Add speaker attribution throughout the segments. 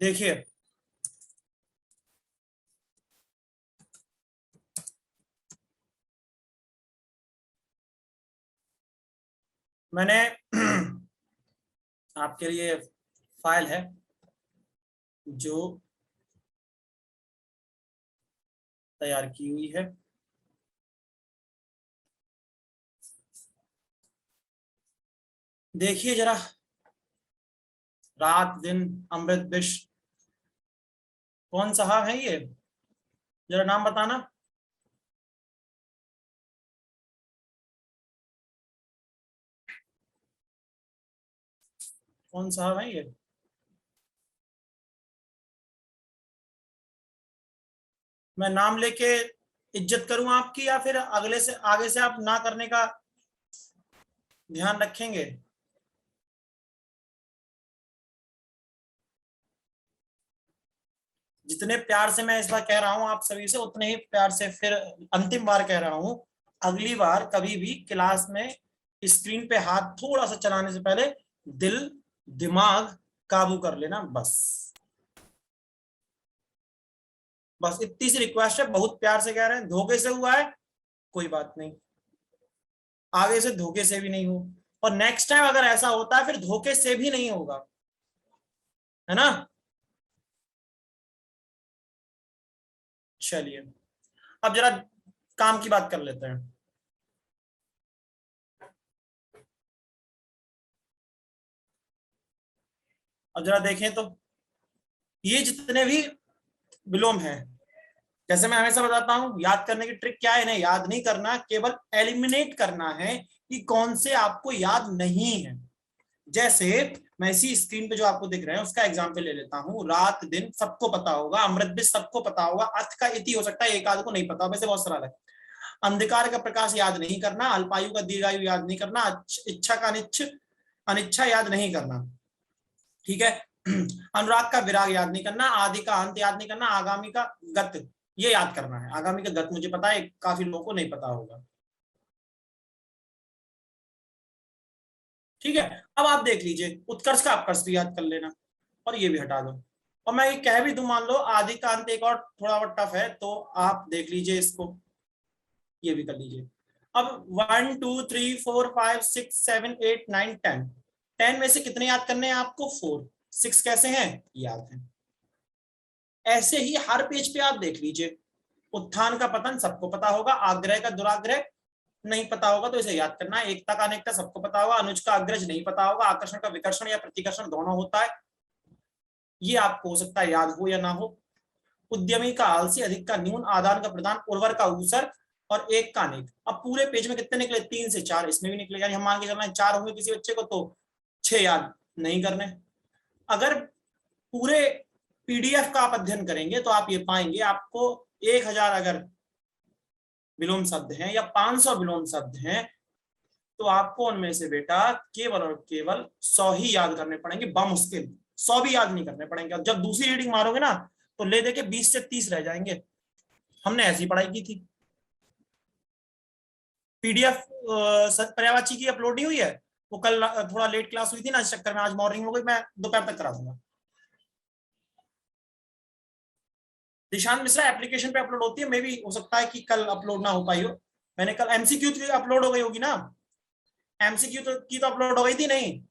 Speaker 1: देखिए मैंने आपके लिए फाइल है जो तैयार की हुई है। देखिए जरा, रात दिन अमृत विष, कौन सा है ये? जरा नाम बताना। कौन सा है ये? मैं नाम लेके इज्जत करूं आपकी, या फिर अगले से आगे से आप ना करने का ध्यान रखेंगे? जितने प्यार से मैं इस बार कह रहा हूं आप सभी से, उतने ही प्यार से फिर अंतिम बार कह रहा हूं, अगली बार कभी भी क्लास में स्क्रीन पे हाथ थोड़ा सा चलाने से पहले दिल दिमाग काबू कर लेना। बस बस इतनी सी रिक्वेस्ट है, बहुत प्यार से कह रहे हैं। धोखे से हुआ है कोई बात नहीं, आगे से धोखे से भी नहीं हो, और नेक्स्ट टाइम अगर ऐसा होता है फिर धोखे से भी नहीं होगा, है ना? चलिए अब जरा काम की बात कर लेते हैं। अब जरा देखें तो ये जितने भी विलोम हैं, जैसे मैं हमेशा बताता हूं, याद करने की ट्रिक क्या है? इन्हें याद नहीं करना, केवल एलिमिनेट करना है कि कौन से आपको याद नहीं है। जैसे मैं इसी स्क्रीन पे जो आपको दिख रहे हैं उसका एग्जांपल ले लेता हूं। रात दिन सबको पता होगा, अमृत भी सबको पता होगा, अथ का इति हो सकता है एक आध को नहीं पता, वैसे बहुत सरल है। अंधकार का प्रकाश याद नहीं करना, अल्पायु का दीर्घायु याद नहीं करना, इच्छा का अनिच्छा याद नहीं करना, ठीक है? अनुराग का विराग याद नहीं करना, आदि का अंत याद नहीं करना, आगामी का गत ये याद करना है। आगामी का गत मुझे पता है, काफी लोगों को नहीं पता होगा, ठीक है? अब आप देख लीजिए, उत्कर्ष का अपकर्ष भी याद कर लेना, और ये भी हटा दो। और मैं ये कह भी दूं, मान लो आदि का अंत एक और थोड़ा और टफ है, तो आप देख लीजिए इसको, ये भी कर लीजिए। अब 1 2 3 4 5 6 7 8 9 10, 10 में से कितने याद करने हैं आपको? 4। 6 कैसे हैं? याद है। ऐसे ही हर पेज पे आप देख लीजिए, उत्थान का पतन सबको पता होगा, आग्रह का दुराग्रह नहीं पता होगा तो इसे याद करना है, एकता का अनेकता सबको पता होगा, अनुज का अग्रज नहीं पता होगा, आकर्षण का विकर्षण या प्रतिकर्षण दोनों होता है, ये आपको हो सकता है याद हो या ना हो। उद्यमी का आलसी, अधिक का न्यून, आदान का प्रदान, उर्वर का ऊसर, और एक का अनेक। अब पूरे पेज में कितने निकले? 3 से 4, इसमें भी निकले, यानी हम मान के चलना 4 होंगे किसी बच्चे को तो 6 याद नहीं करने। अगर पूरे पीडीएफ का आप अध्ययन करेंगे तो आप ये पाएंगे, आपको 1000 अगर विलोम शब्द हैं या 500 विलोम शब्द हैं, तो आपको उनमें से बेटा केवल और केवल 100 ही याद करने पड़ेंगे, बमुश्किल 100 भी याद नहीं करने पड़ेंगे। अब जब दूसरी रीडिंग मारोगे ना, तो ले दे के 20 से 30 रह जाएंगे। हमने ऐसी पढ़ाई की थी। पीडीएफ पर्यावाची की अपलोड नहीं हुई है, वो कल थोड़ा लेट क्लास हुई थी ना, इस चक्कर में आज मॉर्निंग हो गई, मैं दोपहर तक करा दूंगा। दिशांत मिश्रा एप्लीकेशन पे अपलोड होती है, मे भी हो सकता है कि कल अपलोड ना हो पाई हो। मैंने कल एमसीक्यू की अपलोड हो गई होगी ना, एमसीक्यू की तो अपलोड हो गई थी नहीं?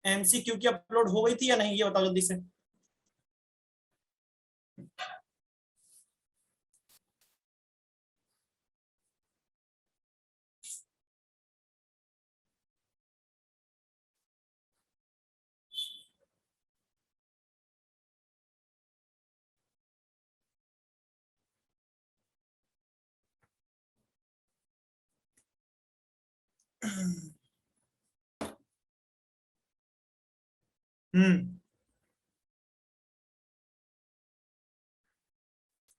Speaker 1: एमसीक्यू की अपलोड हो गई थी या नहीं, ये बताओ जल्दी से। हम्म,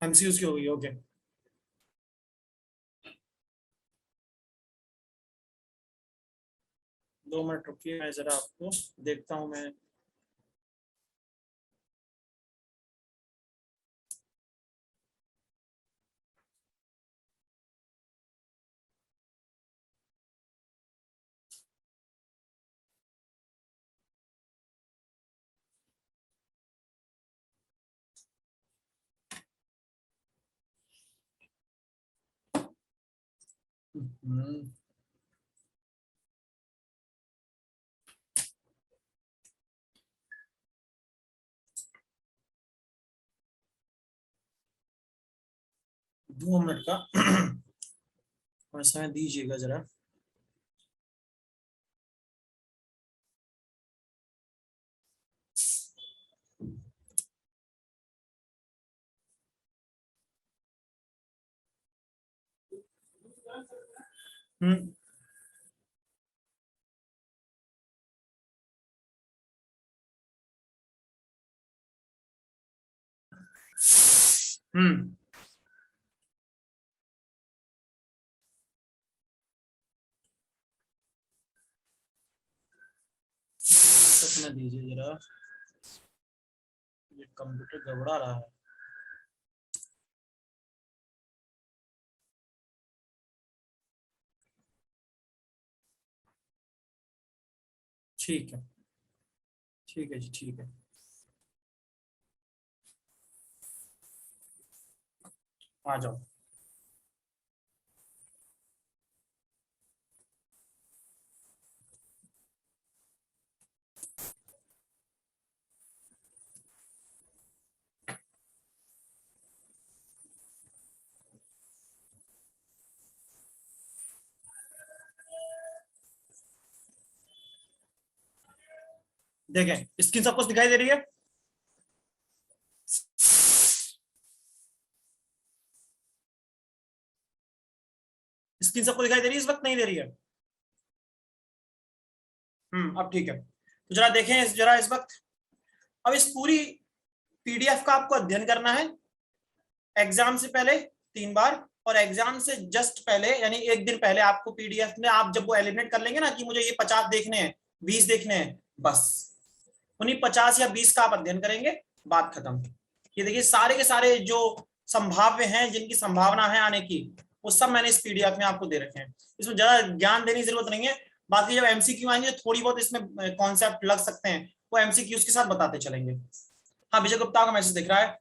Speaker 1: एमसीक्यूज की हो गई, ओके। 2 मिनट रुकिए, मैं जरा आपको देखता हूँ मैं। हम्म, 2 मिनट का और समय दीजिएगा जरा। हम्म हम्म तो समय दीजिए जरा, ये कंप्यूटर गड़बड़ा रहा है। ठीक है, ठीक है जी, ठीक है। आ जाओ। देखें, स्क्रीन सबको दिखाई दे रही है? स्क्रीन सबको दिखाई दे रही है इस वक्त, नहीं दे रही है? अब ठीक है, तो जरा देखें जरा इस वक्त। अब इस पूरी पीडीएफ का आपको अध्ययन करना है एग्जाम से पहले 3 बार, और एग्जाम से जस्ट पहले यानी एक दिन पहले आपको पीडीएफ में आप जब वो एलिमिनेट कर लेंगे ना कि मुझे ये 50 देखने हैं, 20 देखने हैं, बस उन्हीं 50 या 20 का आप अध्ययन करेंगे, बात खत्म। ये देखिए सारे के सारे जो संभाव्य हैं, जिनकी संभावना है आने की, वो सब मैंने इस पीडीएफ में आपको दे रखे हैं। इसमें ज्यादा ज्ञान देने की जरूरत नहीं है। बाकी जब एमसीक्यू आएंगे थोड़ी बहुत इसमें कॉन्सेप्ट लग सकते हैं, वो एमसीक्यूज के साथ बताते चलेंगे। हाँ, विजय गुप्ता का मैसेज दिख रहा है।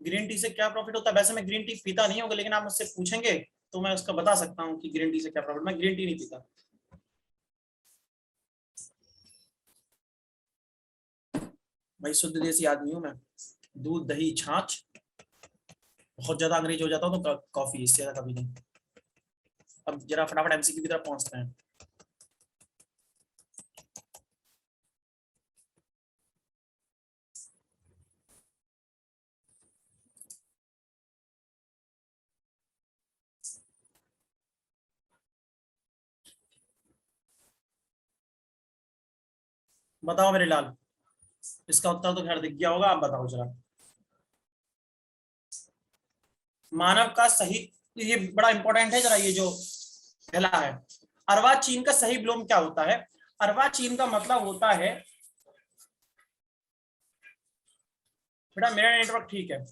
Speaker 1: ग्रीन टी से क्या प्रॉफिट होता है? वैसे मैं ग्रीन टी पीता नहीं होगा, लेकिन आप मुझसे पूछेंगे तो मैं उसका बता सकता हूँ कि ग्रीन टी से क्या प्रॉफिट। मैं ग्रीन टी नहीं पीता भाई, शुद्ध देसी आदमी हूँ मैं। दूध दही छाछ, बहुत ज्यादा अंग्रेज हो जाता हूँ तो कॉफी, इससे ज्यादा कभी नहीं। अब जरा फटाफट एमसीक्यू की तरफ पहुंचते हैं। बताओ मेरे लाल, इसका उत्तर तो खैर दिख गया होगा, आप बताओ जरा। मानव का सही, ये बड़ा इंपॉर्टेंट है जरा, ये जो पहला है, अर्वाचीन का सही विलोम क्या होता है? अर्वाचीन का मतलब होता है, बेटा मेरा नेटवर्क ठीक है।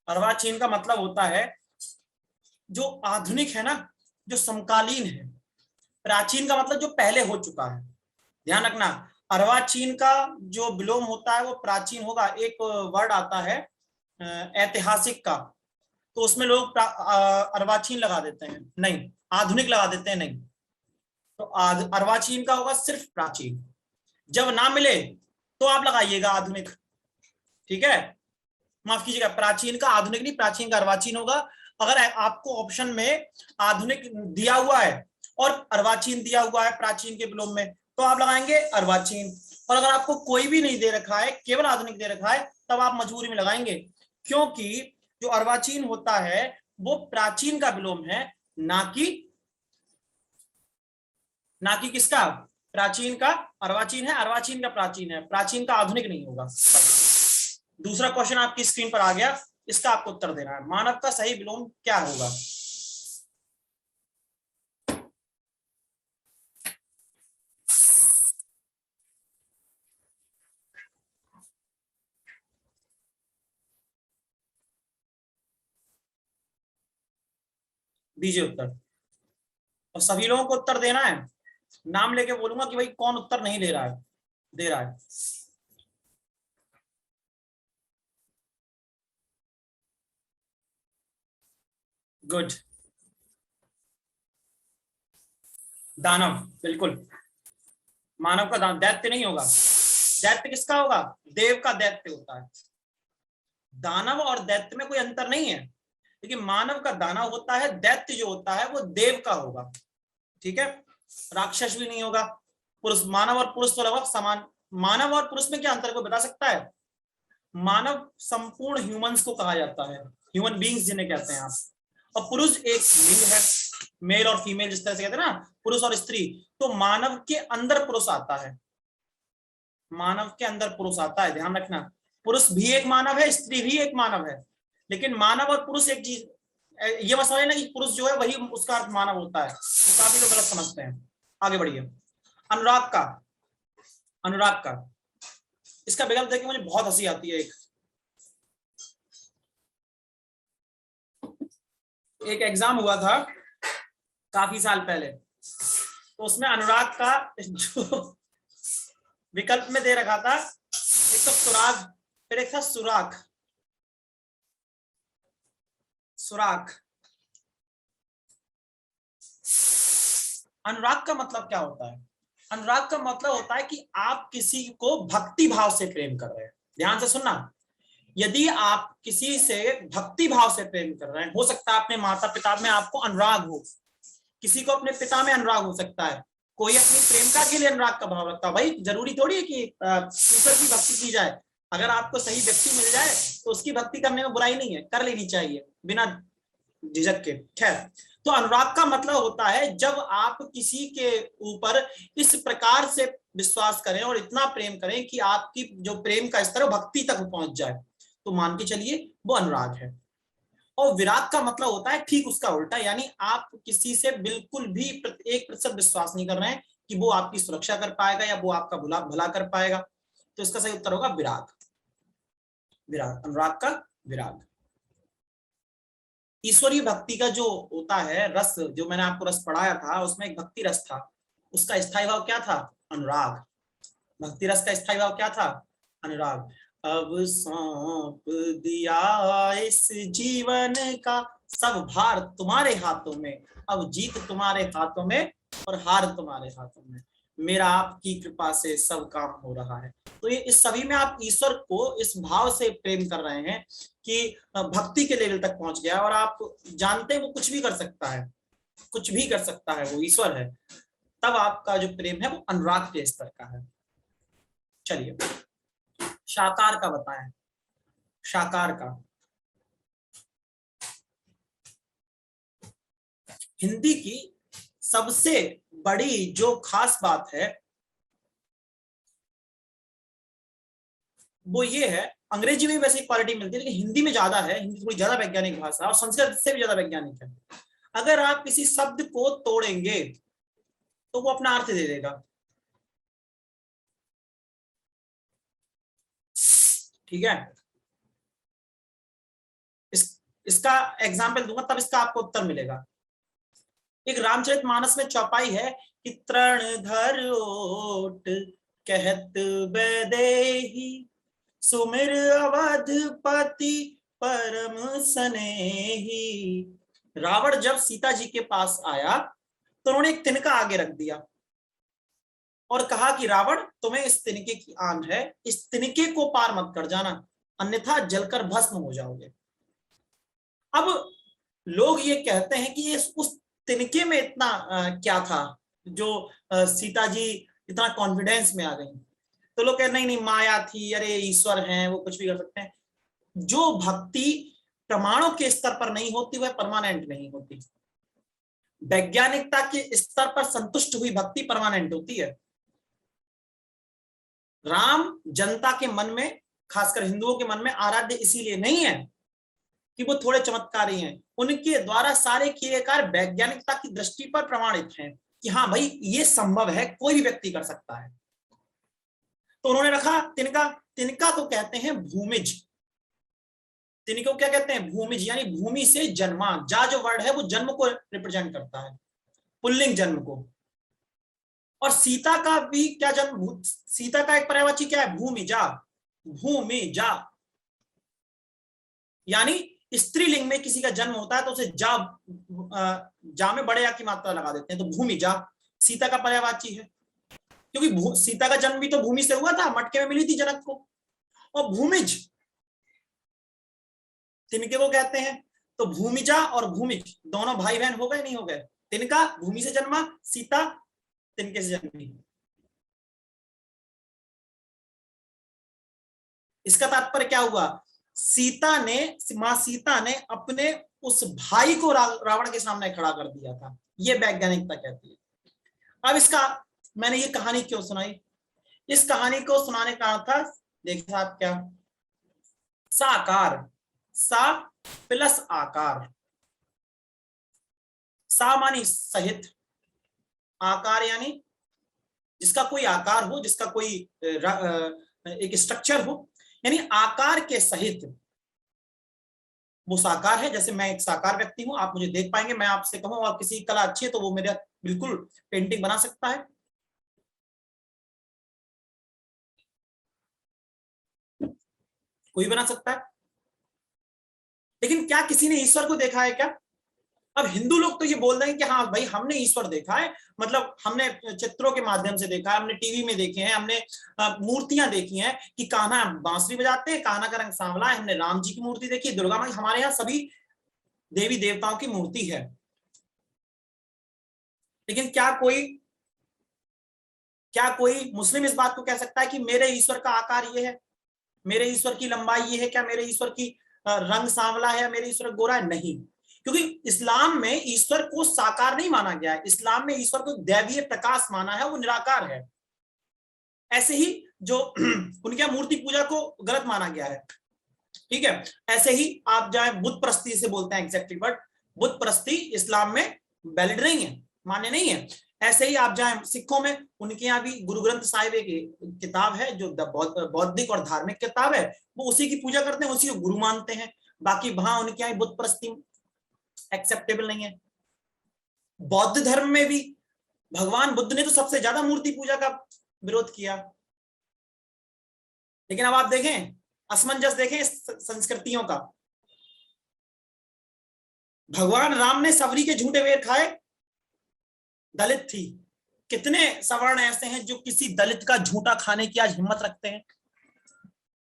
Speaker 1: अर्वाचीन का मतलब होता है जो आधुनिक है ना, जो समकालीन है। प्राचीन का मतलब जो पहले हो चुका है। ध्यान रखना, अर्वाचीन का जो विलोम होता है वो प्राचीन होगा। एक वर्ड आता है ऐतिहासिक का, तो उसमें लोग अर्वाचीन लगा देते हैं, नहीं आधुनिक लगा देते हैं, नहीं। तो अर्वाचीन का होगा सिर्फ प्राचीन। जब ना मिले तो आप लगाइएगा आधुनिक, ठीक है? माफ कीजिएगा, प्राचीन का आधुनिक नहीं, प्राचीन का अर्वाचीन होगा। अगर आपको ऑप्शन में आधुनिक दिया हुआ है और अर्वाचीन दिया हुआ है प्राचीन के विलोम में, तो आप लगाएंगे अर्वाचीन। और अगर आपको कोई भी नहीं दे रखा है, केवल आधुनिक दे रखा है, तब आप मजबूरी में लगाएंगे, क्योंकि जो अर्वाचीन होता है वो प्राचीन का विलोम है, ना कि किसका? प्राचीन का अर्वाचीन है, अर्वाचीन का प्राचीन है, प्राचीन का आधुनिक नहीं होगा। दूसरा क्वेश्चन आपकी स्क्रीन पर आ गया, इसका आपको उत्तर देना है। मानव का सही विलोम क्या होगा? दीजिए उत्तर, और सभी लोगों को उत्तर देना है। नाम लेके बोलूंगा कि भाई कौन उत्तर नहीं ले रहा है, दे रहा है। गुड। दानव, बिल्कुल। मानव का दान, दैत्य नहीं होगा। दैत्य किसका होगा? देव का दैत्य होता है। दानव और दैत्य में कोई अंतर नहीं है, लेकिन मानव का दानव होता है, दैत्य जो होता है वो देव का होगा। ठीक है, राक्षस भी नहीं होगा। पुरुष, मानव और पुरुष तो लगभग समान। मानव और पुरुष में क्या अंतर, को बता सकता है? मानव संपूर्ण ह्यूमंस को कहा जाता है, ह्यूमन बींग्स जिन्हें कहते हैं आप। और पुरुष एक लिंग है, मेल और फीमेल जिस तरह से कहते हैं ना, पुरुष और स्त्री। तो मानव के अंदर पुरुष आता है, मानव के अंदर पुरुष आता है, ध्यान रखना। पुरुष भी एक मानव है, स्त्री भी एक मानव है, लेकिन मानव और पुरुष एक चीज, ये मसला है ना कि पुरुष जो है वही उसका अर्थ मानव होता है, तो काफी लोग गलत समझते हैं। आगे बढ़िए। अनुराग का, अनुराग का इसका विकल्प देखिए, मुझे बहुत हंसी आती है। एक एग्जाम हुआ था काफी साल पहले, तो उसमें अनुराग का जो विकल्प में दे रखा था, एक तो सुराग, फिर एक था सुराख। सुराख। अनुराग का मतलब क्या होता है? अनुराग का मतलब होता है कि आप किसी को भक्ति भाव से प्रेम कर रहे हैं। ध्यान से सुनना, यदि आप किसी से भक्ति भाव से प्रेम कर रहे हैं, हो सकता है अपने माता पिता में आपको अनुराग हो, किसी को अपने पिता में अनुराग हो सकता है, कोई अपनी प्रेमिका के लिए अनुराग का भाव रखता है। भाई जरूरी थोड़ी है कि ईश्वर की भक्ति की जाए, अगर आपको सही व्यक्ति मिल जाए तो उसकी भक्ति करने में बुराई नहीं है, कर लेनी चाहिए बिना झिझक के। खैर, तो अनुराग का मतलब होता है जब आप किसी के ऊपर इस प्रकार से विश्वास करें और इतना प्रेम करें कि आपकी जो प्रेम का स्तर भक्ति तक पहुंच जाए, तो मान के चलिए वो अनुराग है। और विराग का मतलब होता है ठीक उसका उल्टा, यानी आप किसी से बिल्कुल भी 1% विश्वास नहीं कर रहे हैं कि वो आपकी सुरक्षा कर पाएगा या वो आपका भला कर पाएगा। तो इसका सही उत्तर होगा विराग। विराग, अनुराग का विराग। ईश्वरीय भक्ति का जो होता है रस, जो मैंने आपको रस पढ़ाया था, उसमें एक भक्ति रस था, उसका स्थायी भाव क्या था? अनुराग। भक्ति रस का स्थायी भाव क्या था? अनुराग। अब सौंप दिया इस जीवन का सब भार तुम्हारे हाथों में, अब जीत तुम्हारे हाथों में और हार तुम्हारे हाथों में, मेरा आपकी कृपा से सब काम हो रहा है। तो ये इस सभी में आप ईश्वर को इस भाव से प्रेम कर रहे हैं कि भक्ति के लेवल तक पहुंच गया, और आप जानते हैं वो कुछ भी कर सकता है, कुछ भी कर सकता है, वो ईश्वर है। तब आपका जो प्रेम है वो अनुराग के स्तर का है। चलिए, शाकार का बताएं। शाकार का, हिंदी की सबसे बड़ी जो खास बात है वो ये है, अंग्रेजी में वैसे क्वालिटी मिलती है लेकिन हिंदी में ज्यादा है, हिंदी थोड़ी ज्यादा वैज्ञानिक भाषा और संस्कृत से भी ज्यादा वैज्ञानिक है। अगर आप किसी शब्द को तोड़ेंगे तो वो अपना अर्थ दे देगा। ठीक है, इसका एग्जाम्पल दूंगा तब इसका आपको उत्तर मिलेगा। एक रामचरितमानस में चौपाई है कि तृण धर ओट कहत वैदेही, सुमिर अवधपति परम स्नेही। रावण जब सीता जी के पास आया तो उन्होंने एक तिनका आगे रख दिया और कहा कि रावण, तुम्हें इस तिनके की आन है, इस तिनके को पार मत कर जाना, अन्यथा जलकर भस्म हो जाओगे। अब लोग ये कहते हैं कि ये उस तिनके में इतना क्या था जो सीता जी इतना कॉन्फिडेंस में आ गई। तो लोग कहते नहीं नहीं माया थी, अरे ईश्वर हैं, वो कुछ भी कर सकते हैं। जो भक्ति प्रमाणों के स्तर पर नहीं होती वह परमानेंट नहीं होती। वैज्ञानिकता के स्तर पर संतुष्ट हुई भक्ति परमानेंट होती है। राम जनता के मन में, खासकर हिंदुओं के मन में आराध्य इसीलिए नहीं है कि वो थोड़े चमत्कारी हैं, उनके द्वारा सारे किए कार्य वैज्ञानिकता की दृष्टि पर प्रमाणित हैं कि हाँ भाई ये संभव है, कोई भी व्यक्ति कर सकता है। तो उन्होंने रखा तिनका। तिनका को कहते हैं भूमिज। तिनके को क्या कहते हैं? भूमिज, यानी भूमि से जन्मा। जा जो वर्ड है वो जन्म को रिप्रेजेंट करता है, पुल्लिंग जन्म को। और सीता का भी क्या जन्म, सीता का एक पर्यायवाची क्या है, भूमिजा। भूमिजा यानी स्त्रीलिंग में किसी का जन्म होता है तो उसे जा में बड़े या की मात्रा लगा देते हैं, तो भूमिजा सीता का पर्यायवाची है, क्योंकि सीता का जन्म भी तो भूमि से हुआ था, मटके में मिली थी जनक को। और भूमिज तिनके को कहते हैं, तो भूमिजा और भूमिज दोनों भाई बहन हो गए, नहीं हो गए। तिनका भूमि से जन्मा, सीता तिनके से जन्मी। इसका तात्पर्य क्या हुआ, सीता ने, मां सीता ने अपने उस भाई को रावण के सामने खड़ा कर दिया था, ये वैज्ञानिकता कहती है। अब इसका मैंने ये कहानी क्यों सुनाई, इस कहानी को सुनाने का था, देखिए साहब क्या, साकार, सा प्लस आकार, सा मानी सहित, आकार यानी जिसका कोई आकार हो, जिसका कोई एक स्ट्रक्चर हो, यानी आकार के सहित वो साकार है। जैसे मैं एक साकार व्यक्ति हूं, आप मुझे देख पाएंगे, मैं आपसे कहूं और किसी की कला अच्छी है तो वो मेरा बिल्कुल पेंटिंग बना सकता है, कोई बना सकता है। लेकिन क्या किसी ने ईश्वर को देखा है क्या? अब हिंदू लोग तो ये बोल रहे हैं कि हाँ भाई हमने ईश्वर देखा है, मतलब हमने चित्रों के माध्यम से देखा है, हमने टीवी में देखे हैं, हमने मूर्तियां देखी हैं कि कान्हा बांसुरी बजाते हैं, कान्हा का रंग सांवला है, हमने राम जी की मूर्ति देखी, दुर्गा माँ, हमारे यहाँ सभी देवी देवताओं की मूर्ति है। लेकिन क्या कोई मुस्लिम इस बात को कह सकता है कि मेरे ईश्वर का आकार ये है, मेरे ईश्वर की लंबाई ये है, क्या मेरे ईश्वर की रंग सांवला है, मेरे ईश्वर गोरा है? नहीं, क्योंकि इस्लाम में ईश्वर को साकार नहीं माना गया है, इस्लाम में ईश्वर को दैवीय प्रकाश माना है, वो निराकार है। ऐसे ही जो उनके यहाँ मूर्ति पूजा को गलत माना गया है, ठीक है, ऐसे ही आप जाए बुत प्रस्ती से बोलते हैं एग्जैक्टली, बट बुत प्रस्ती इस्लाम में वैलिड नहीं है, मान्य नहीं है। ऐसे ही आप जाए सिखों में, उनके यहाँ भी गुरु ग्रंथ साहिब एक किताब है जो बौद्धिक और धार्मिक किताब है, वो उसी की पूजा करते हैं, उसी को गुरु मानते हैं। बाकी वहां उनके यहाँ बुत प्रस्ती एक्सेप्टेबल नहीं है। बौद्ध धर्म में भी भगवान बुद्ध ने तो सबसे ज्यादा मूर्ति पूजा का विरोध किया। लेकिन अब आप देखें, असमंजस देखें इस संस्कृतियों का, भगवान राम ने सबरी के झूठे वेर खाए, दलित थी, कितने सवर्ण ऐसे हैं जो किसी दलित का झूठा खाने की आज हिम्मत रखते हैं।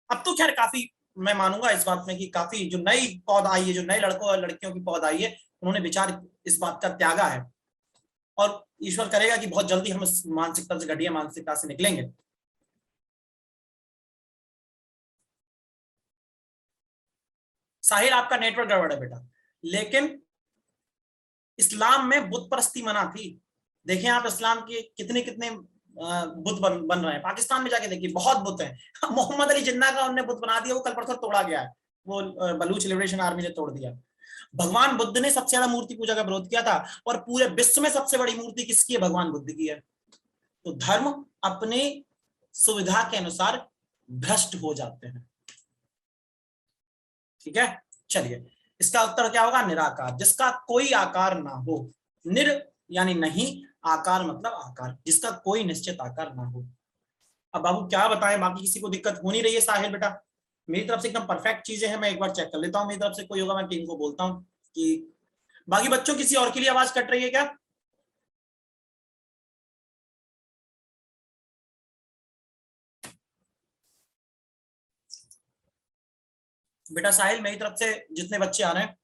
Speaker 1: अब तो खैर काफी मैं मानूंगा इस बात में कि काफी जो नई पौध आई है, जो नए लड़कों और लड़कियों की पौध आई है, उन्होंने विचार इस बात का त्यागा है, और ईश्वर करेगा कि बहुत जल्दी हम इस मानसिकता से, घटिया मानसिकता से निकलेंगे। साहिर आपका नेटवर्क गड़बड़ है बेटा, लेकिन इस्लाम में बुत परस्ती मना थी। देखें आप इस्लाम के कितने कितने बुत बन रहे हैं, पाकिस्तान में जाके देखिए बहुत बुत हैं। मोहम्मद अली जिन्ना का उन्होंने बुत बना दिया, वो कल परसों तोड़ा गया है, वो बलूच लिबरेशन आर्मी ने तोड़ दिया। भगवान बुद्ध ने सबसे ज्यादा मूर्ति पूजा का विरोध किया था, और पूरे विश्व में सबसे बड़ी मूर्ति किसकी है? भगवान बुद्ध की है। तो धर्म अपने सुविधा के अनुसार भ्रष्ट हो जाते हैं, ठीक है। चलिए, इसका उत्तर क्या होगा? निराकार, जिसका कोई आकार ना हो। निर यानी नहीं, आकार मतलब आकार, जिसका कोई निश्चित आकार ना हो। अब बाबू क्या बताएं, बाकी किसी को दिक्कत हो नहीं रही है? साहिल बेटा मेरी तरफ से एकदम परफेक्ट चीजें हैं, मैं एक बार चेक कर लेता हूँ, मेरी तरफ से कोई होगा मैं टीम को बोलता हूँ कि बाकी बच्चों किसी और के लिए आवाज कट रही है क्या? बेटा साहिल मेरी तरफ से जितने बच्चे आ रहे हैं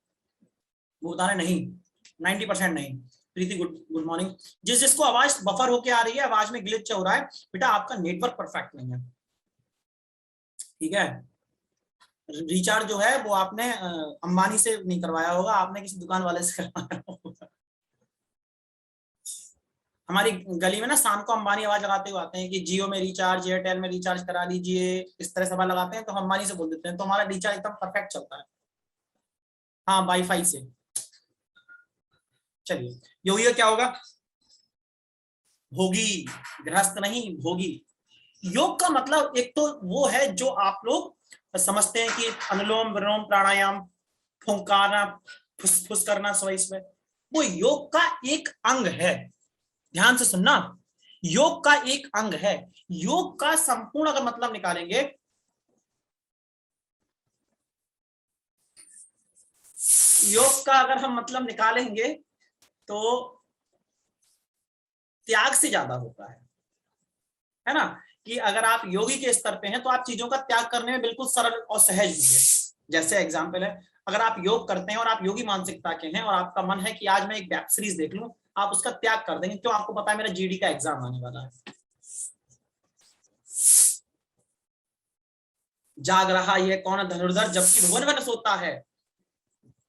Speaker 1: वो बता रहे नहीं, 90% नहीं। प्रीति गुड गुड मॉर्निंग। जिसको आवाज बफर होके आ रही है, आवाज में ग्लिच हो रहा है, बेटा आपका नेटवर्क परफेक्ट नहीं है, ठीक है। रिचार्ज जो है वो आपने अंबानी से नहीं करवाया होगा, आपने किसी दुकान वाले से करवाया होगा। हमारी गली में ना शाम को अंबानी आवाज लगाते हुए आते हैं कि जियो में रिचार्ज, एयरटेल में रिचार्ज करा लीजिए, इस तरह से लगाते हैं, तो हम अंबानी से बोल देते हैं, तो हमारा रिचार्ज एकदम परफेक्ट चलता है। हाँ, वाईफाई से। चलिए, योगी क्या होगा? भोगी, गृहस्थ नहीं, भोगी। योग का मतलब एक तो वो है जो आप लोग समझते हैं कि अनुलोम विलोम प्राणायाम, फुंकारना, फुसफुस करना, स्वइस में, वो योग का एक अंग है। ध्यान से सुनना, योग का एक अंग है। योग का संपूर्ण अगर मतलब निकालेंगे, योग का अगर हम मतलब निकालेंगे तो त्याग से ज्यादा होता है ना। कि अगर आप योगी के स्तर पे हैं तो आप चीजों का त्याग करने में बिल्कुल सरल और सहज होंगे। जैसे एग्जाम्पल है, अगर आप योग करते हैं और आप योगी मानसिकता के हैं और आपका मन है कि आज मैं एक वेब सीरीज देख लूं, आप उसका त्याग कर देंगे। क्यों? आपको पता है मेरा जीडी का एग्जाम आने वाला है। जाग रहा ये कौन धनुर्धर, जबकि भुवन वन सोता है।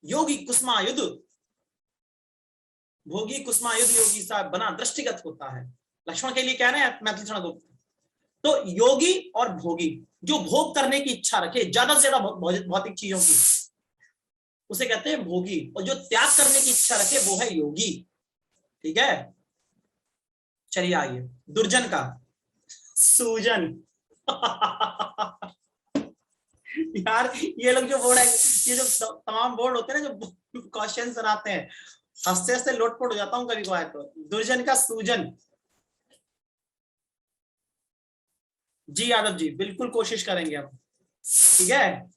Speaker 1: योगी कुसुमायुध, भोगी कुसुमायुध योगी सा बना दृष्टिगत होता है। लक्ष्मण के लिए कह रहे हैं मैथिली क्षण। तो योगी और भोगी, जो भोग करने की इच्छा रखे ज्यादा से ज्यादा भौतिक चीजों की, उसे कहते हैं भोगी। और जो त्याग करने की इच्छा रखे वो है योगी। ठीक है, चलिए आइए दुर्जन का सूजन। यार ये लोग जो बोर्ड है, ये जो तमाम बोर्ड होते हैं ना, जो क्वेश्चन आते हैं, हंसते हंसते लोटपोट हो जाता हूँ कभी कभार। तो दुर्जन का सूजन। जी यादव जी, बिल्कुल कोशिश करेंगे हम। ठीक है,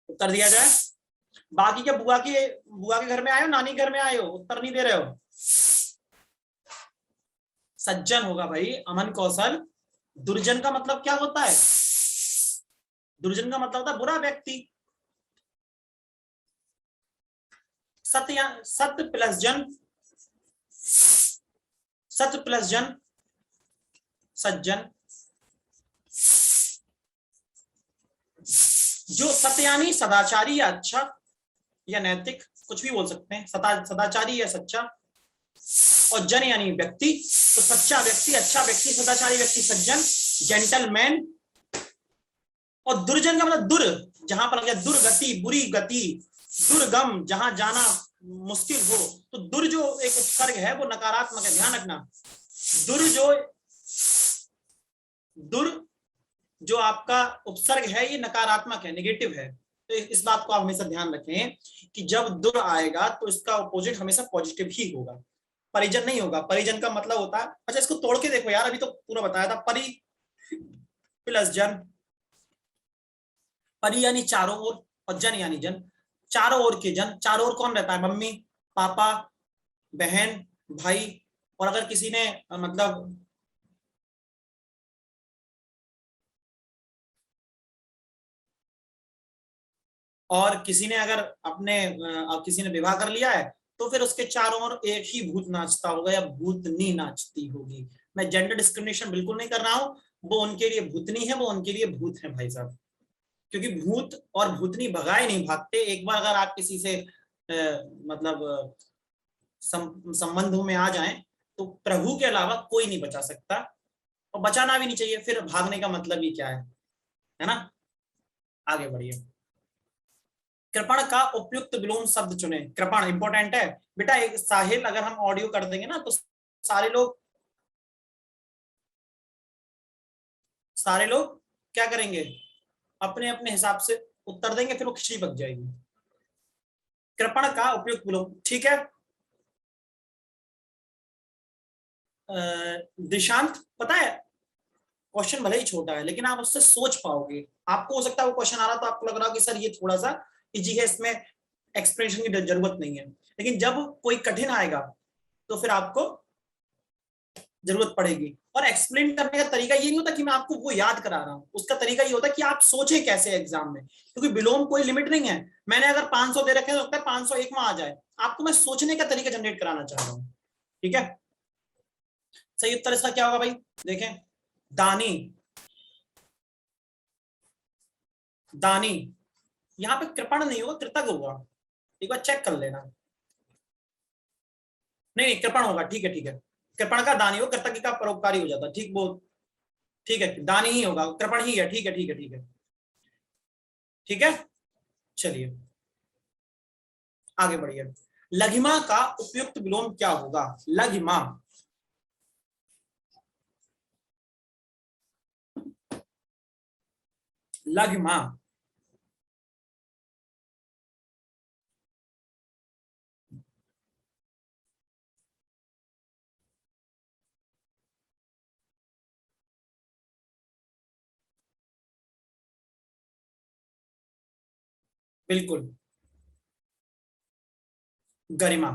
Speaker 1: उत्तर दिया जाए। बाकी क्या बुआ के घर में आए हो, नानी घर में आए हो, उत्तर नहीं दे रहे हो। सज्जन होगा भाई, अमन कौशल। दुर्जन का मतलब क्या होता है? दुर्जन का मतलब होता है बुरा व्यक्ति। सत्य, सत्य प्लस जन, सत्य प्लस जन सज्जन। जो सत्य यानी सदाचारी या अच्छा या नैतिक, कुछ भी बोल सकते हैं, सदाचारी या सच्चा। और जन यानी व्यक्ति, तो सच्चा व्यक्ति, अच्छा व्यक्ति, सदाचारी व्यक्ति सज्जन, जेंटलमैन। और दुर्जन का मतलब दुर, जहां पर दुर्गति, बुरी गति, दुर्गम, जहां जाना मुश्किल हो। तो दुर जो एक उपसर्ग है वो नकारात्मक है, ध्यान रखना। दुर जो आपका उपसर्ग है ये नकारात्मक है, नेगेटिव है। तो इस बात को आप हमेशा ध्यान रखें कि जब दुर आएगा तो इसका अपोजिट हमेशा पॉजिटिव ही होगा, परिजन नहीं होगा। परिजन का मतलब होता है, अच्छा इसको तोड़ के देखो यार, अभी तो पूरा बताया था। परि प्लस जन, परि यानी चारों ओर, और जन यानी जन, चारों ओर के जन। चारों ओर कौन रहता है? मम्मी, पापा, बहन, भाई। और अगर किसी ने मतलब और किसी ने अगर किसी ने विवाह कर लिया है, तो फिर उसके चारों ओर एक ही भूत नाचता होगा या भूतनी नाचती होगी। मैं जेंडर डिस्क्रिमिनेशन बिल्कुल नहीं कर रहा हूं। वो उनके लिए भूतनी है, वो उनके लिए भूत है भाई साहब। क्योंकि भूत और भूतनी भगाए नहीं भागते। एक बार अगर आप किसी से मतलब संबंधों में आ जाएं, तो प्रभु के अलावा कोई नहीं बचा सकता, और बचाना भी नहीं चाहिए। फिर भागने का मतलब ही क्या है ना। आगे बढ़िए। कृपण का उपयुक्त विलोम शब्द चुने। कृपण इंपॉर्टेंट है बेटा। एक साहिल अगर हम ऑडियो कर देंगे ना, तो सारे लोग क्या करेंगे? अपने अपने हिसाब से उत्तर देंगे, फिर वो खिचड़ी पक जाएगी। कृपण का उपयुक्त विलोम, ठीक है। दिशांत, पता है क्वेश्चन भले ही छोटा है लेकिन आप उससे सोच पाओगे। आपको हो सकता है वो क्वेश्चन आ रहा तो आपको लग रहा हो कि सर ये थोड़ा सा इजी है, इसमें एक्सप्लेनेशन की जरूरत नहीं है। लेकिन जब कोई कठिन आएगा तो फिर आपको जरूरत पड़ेगी। और एक्सप्लेन करने का तरीका ये नहीं होता कि मैं आपको वो याद करा रहा हूं, उसका तरीका ये होता है कि आप सोचें कैसे एग्जाम में। क्योंकि विलोम कोई लिमिट नहीं है। मैंने अगर 500 दे रखे तो 501 में आ जाए। आपको मैं सोचने का तरीका जनरेट कराना चाह रहा हूं। ठीक है, सही उत्तर इसका क्या होगा भाई? देखें, दानी, दानी। यहाँ पे कृपण नहीं होगा, कृतज्ञ होगा। एक बार चेक कर लेना। नहीं नहीं, कृपण होगा। ठीक है ठीक है, कृपण का दानी हो, कृतज्ञ का परोपकारी हो जाता। ठीक, वो ठीक है, दानी ही होगा, कृपण ही है। ठीक है ठीक है ठीक है ठीक है। चलिए आगे बढ़िए। लघिमा का उपयुक्त विलोम क्या होगा? लघिमा, लगमा। बिल्कुल। गरिमा।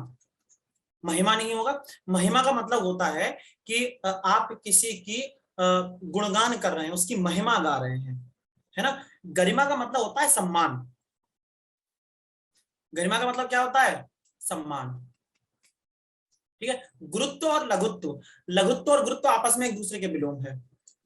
Speaker 1: महिमा नहीं होगा। महिमा का मतलब होता है कि आप किसी की गुणगान कर रहे हैं, उसकी महिमा गा रहे हैं, है ना। गरिमा का मतलब होता है सम्मान। गरिमा का मतलब क्या होता है? सम्मान। ठीक है। गुरुत्व और लघुत्व, लघुत्व और गुरुत्व आपस में एक दूसरे के विलोम है।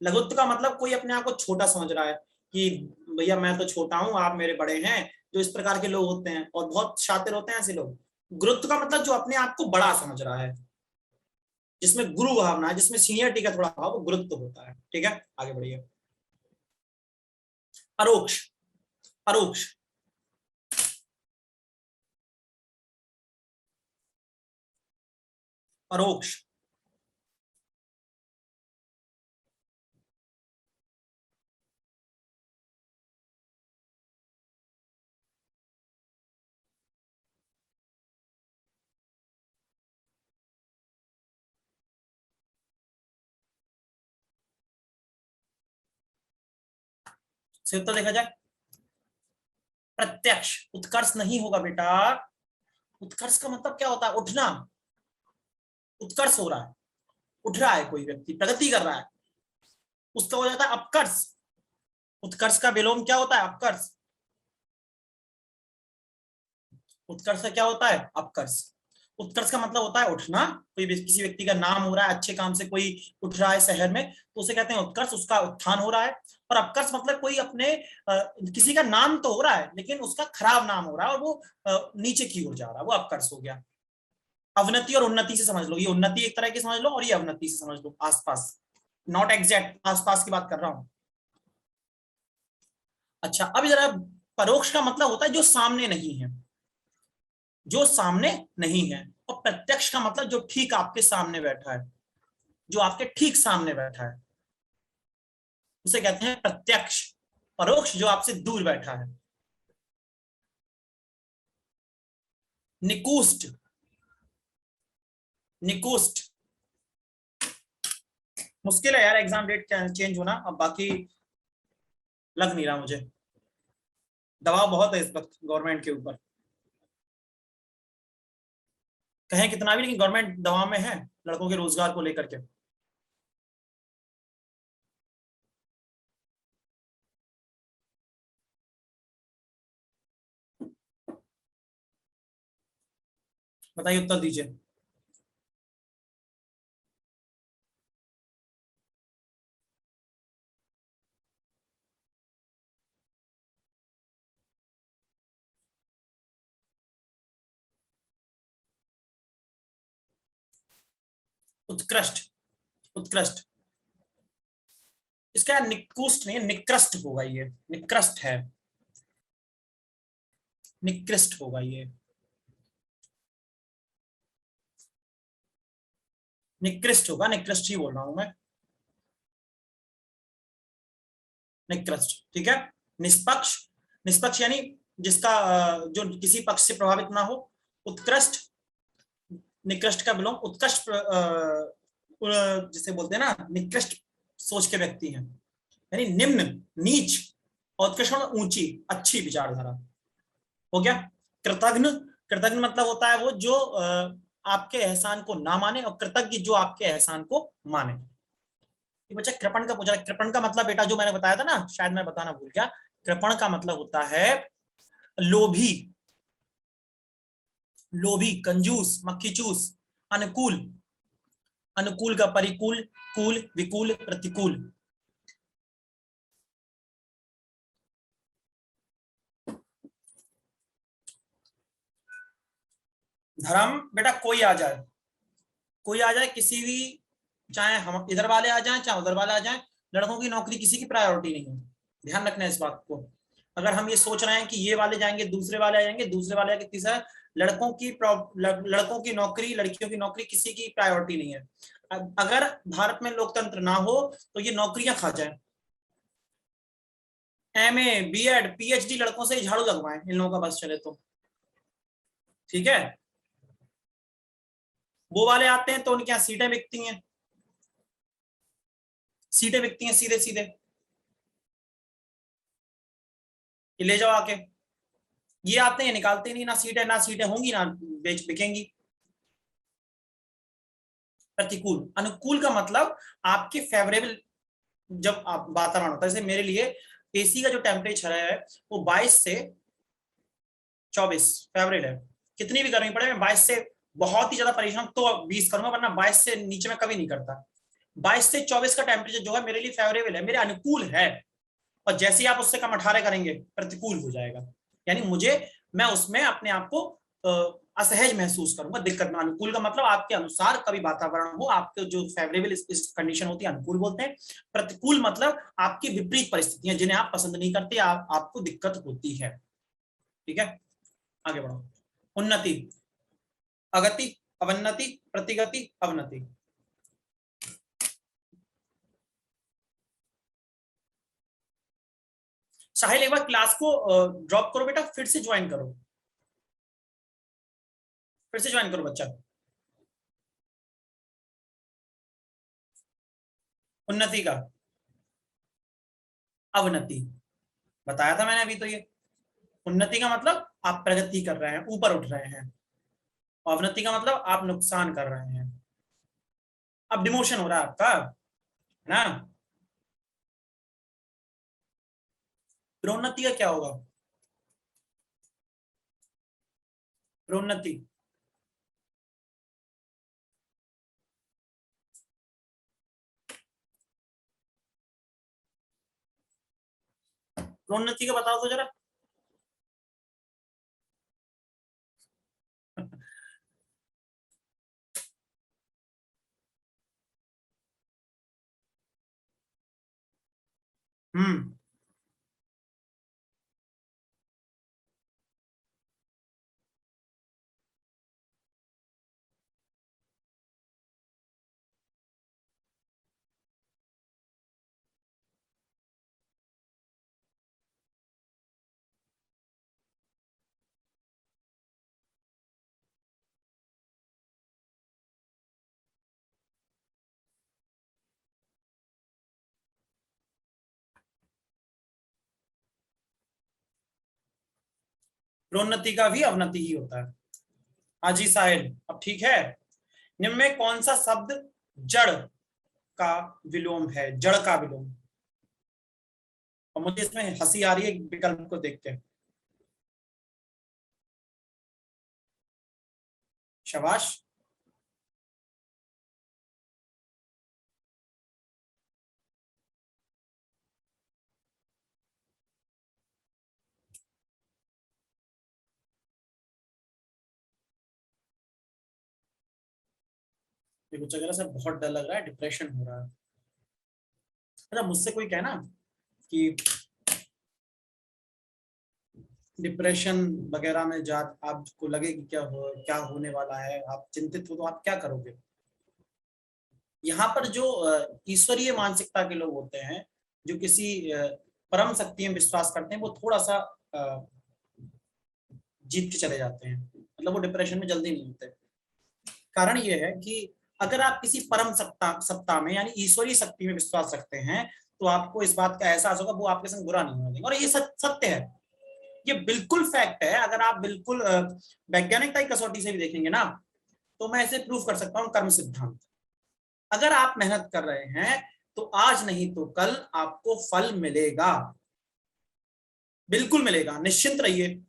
Speaker 1: लघुत्व का मतलब कोई अपने आप को छोटा समझ रहा है कि भैया मैं तो छोटा हूं, आप मेरे बड़े हैं, जो इस प्रकार के लोग होते हैं और बहुत शातिर होते हैं ऐसे लोग। गुरुत्व का मतलब जो अपने आप को बड़ा समझ रहा है, जिसमें गुरु भावना है, जिसमें सीनियरिटी का थोड़ा भाव, वो गुरुत्व होता है। ठीक है, आगे बढ़िए। परोक्ष। परोक्ष। परोक्ष। से उत्तर देखा जाए, प्रत्यक्ष। उत्कर्ष नहीं होगा बेटा। उत्कर्ष का मतलब क्या होता है? उठना। उत्कर्ष हो रहा है, उठ रहा है, कोई व्यक्ति प्रगति कर रहा है, उसका हो जाता है अपकर्ष। उत्कर्ष का विलोम क्या होता है? अपकर्ष। उत्कर्ष का क्या होता है? अपकर्ष। उत्कर्ष का मतलब होता है उठना। कोई किसी व्यक्ति का नाम हो रहा है, अच्छे काम से कोई उठ रहा है शहर में, तो उसे कहते हैं उत्कर्ष, उसका उत्थान हो रहा है। और अपकर्ष मतलब कोई अपने किसी का नाम तो हो रहा है लेकिन उसका खराब नाम हो रहा है और वो नीचे की ओर जा रहा है, वो अपकर्ष हो गया। अवनति और उन्नति से समझ लो, ये उन्नति एक तरह की समझ लो और ये अवनति से समझ लो, आसपास, नॉट एग्जैक्ट, आसपास की बात कर रहा हूं। अच्छा, अब जरा, परोक्ष का मतलब होता है जो सामने नहीं है, जो सामने नहीं है। और प्रत्यक्ष का मतलब जो ठीक आपके सामने बैठा है, जो आपके ठीक सामने बैठा है, उसे कहते हैं प्रत्यक्ष। परोक्ष जो आपसे दूर बैठा है। निकुष्ट। निकुष्ट। मुश्किल है यार एग्जाम डेट चेंज होना, अब बाकी लग नहीं रहा मुझे, दबाव बहुत है इस वक्त गवर्नमेंट के ऊपर। कहें कितना भी, लेकिन गवर्नमेंट दबाव में है लड़कों के रोजगार को लेकर के। बताइए, उत्तर दीजिए। उत्कृष्ट। उत्कृष्ट। इसका निकृष्ट नहीं, निकृष्ट होगा ये, निकृष्ट है, निकृष्ट होगा ये। निकृष्ट होगा, निकृष्ट ही बोल रहा हूं मैं। निकृष्ट, ठीक है। निष्पक्ष। निष्पक्ष यानी जिसका जो किसी पक्ष से प्रभावित ना हो। उत्कृष्ट। निकृष्ट का विलोम उत्कृष्ट, जिसे बोलते हैं ना निकृष्ट सोच के व्यक्ति हैं, यानी निम्न, नीच। और उत्कृष्ट मतलब ऊंची, अच्छी विचारधारा। हो गया। कृतघ्न। कृतघ्न मतलब होता है वो जो आपके एहसान को ना माने, और कृतज्ञ जो आपके एहसान को माने। ये बच्चा कृपण का पूछा, कृपण का मतलब बेटा जो मैंने बताया था ना, शायद मैं बताना भूल गया। कृपण का मतलब होता है लोभी। लोभी, कंजूस, मक्खीचूस। अनुकूल। अनुकूल का परिकूल, कूल, विकूल, प्रतिकूल। धर्म बेटा कोई आ जाए, कोई आ जाए, किसी भी, चाहे हम इधर वाले आ जाएं चाहे उधर वाले आ जाएं, लड़कों की नौकरी किसी की प्रायोरिटी नहीं है। ध्यान रखना इस बात को। अगर हम ये सोच रहे हैं कि ये वाले जाएंगे, दूसरे वाले आ जाएंगे, दूसरे वाले आके तीसरा, लड़कों की नौकरी, लड़कियों की नौकरी किसी की प्रायोरिटी नहीं है। अगर भारत में लोकतंत्र ना हो तो ये नौकरियां खा जाए। MA BEd PhD लड़कों से झाड़ू लगवाएं इन लोगों का बस चले तो, ठीक है। वो वाले आते हैं तो उनके यहाँ सीटें बिकती हैं, सीटें बिकती हैं सीधे सीधे, ये ले जाओ आके। ये आते हैं निकालते नहीं, ना सीटें होंगी ना बेच बिकेंगी। प्रतिकूल, अनुकूल का मतलब आपके फेवरेबल जब आप वातावरण होता है, जैसे मेरे लिए एसी का जो टेम्परेचर है वो 22 से 24 फेवरेट है। कितनी भी गर्मी पड़े मैं 22 से बहुत ही ज्यादा परेशान तो 20 करूंगा, वरना 22 से नीचे मैं कभी नहीं करता। 22 से 24 का टेम्परेचर जो है मेरे लिए फेवरेबल है, मेरे अनुकूल है। और जैसे ही आप उससे कम 18 करेंगे प्रतिकूल हो जाएगा, यानी मैं उसमें अपने आप को असहज महसूस करूंगा, दिक्कत में। अनुकूल का मतलब आपके अनुसार कभी वातावरण हो, आपके जो फेवरेबल इस कंडीशन होती है अनुकूल बोलते हैं। प्रतिकूल मतलब आपकी विपरीत परिस्थितियां जिन्हें आप पसंद नहीं करते, आपको दिक्कत होती है, ठीक है। आगे बढ़ो। उन्नति, अगति, अवन्नति, प्रतिगति, अवनति। साहिल एक बार क्लास को ड्रॉप करो बेटा, फिर से ज्वाइन करो, फिर से ज्वाइन करो बच्चा। उन्नति का अवनति बताया था मैंने अभी तो। ये उन्नति का मतलब आप प्रगति कर रहे हैं, ऊपर उठ रहे हैं। अवनति का मतलब आप नुकसान कर रहे हैं, अब डिमोशन हो रहा है आपका, है ना। प्रोन्नति का क्या होगा? प्रोन्नति प्रोन्नति का बताओ तो जरा। हम्म, प्रोन्नति का भी अवनति ही होता है। हाजी साहिल अब ठीक है। निम्न में कौन सा शब्द जड़ का विलोम है? जड़ का विलोम। और मुझे इसमें हंसी आ रही है विकल्प को देख के। शाबाश। कुछ अगर सर बहुत डर लग रहा है, डिप्रेशन हो रहा है। अच्छा मुझसे कोई कहना कि डिप्रेशन वगैरह में जा आपको लगे कि क्या होने वाला है, आप चिंतित हो, तो आप क्या करोगे? यहाँ पर जो ईश्वरीय मानसिकता के लोग होते हैं, जो किसी परम शक्ति में विश्वास करते हैं, वो थोड़ा सा जीत के चले जाते हैं, मतलब वो डिप्रेशन में जल्दी नहीं होते। कारण ये है कि अगर आप किसी परम सत्ता में यानी ईश्वरीय शक्ति में विश्वास रखते हैं, तो आपको इस बात का एहसास होगा वो आपके संग बुरा नहीं होने देंगे। और ये सत्य है, ये बिल्कुल फैक्ट है। अगर आप बिल्कुल वैज्ञानिकता की कसौटी से भी देखेंगे ना, तो मैं इसे प्रूव कर सकता हूँ कर्म सिद्धांत। अगर आप मेहनत कर रहे हैं तो आज नहीं तो कल आपको फल मिलेगा, बिल्कुल मिलेगा, निश्चिंत रहिए।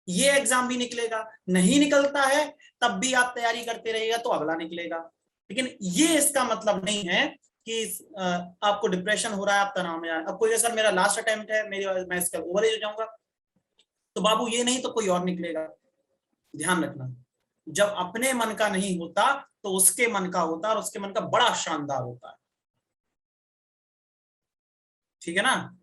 Speaker 1: ये एग्जाम भी निकलेगा, नहीं निकलता है तब भी आप तैयारी करते रहिएगा तो अगला निकलेगा। लेकिन ये इसका मतलब नहीं है कि आपको डिप्रेशन हो रहा है, आप तनाव में आ रहे हैं। अब कोई सर मेरा लास्ट अटेम्प्ट है, मैं इसका ओवर एज हो जाऊंगा, तो बाबू ये नहीं तो कोई और निकलेगा। ध्यान रखना, जब अपने मन का नहीं होता तो उसके मन का होता है, और उसके मन का बड़ा शानदार होता है, ठीक है ना।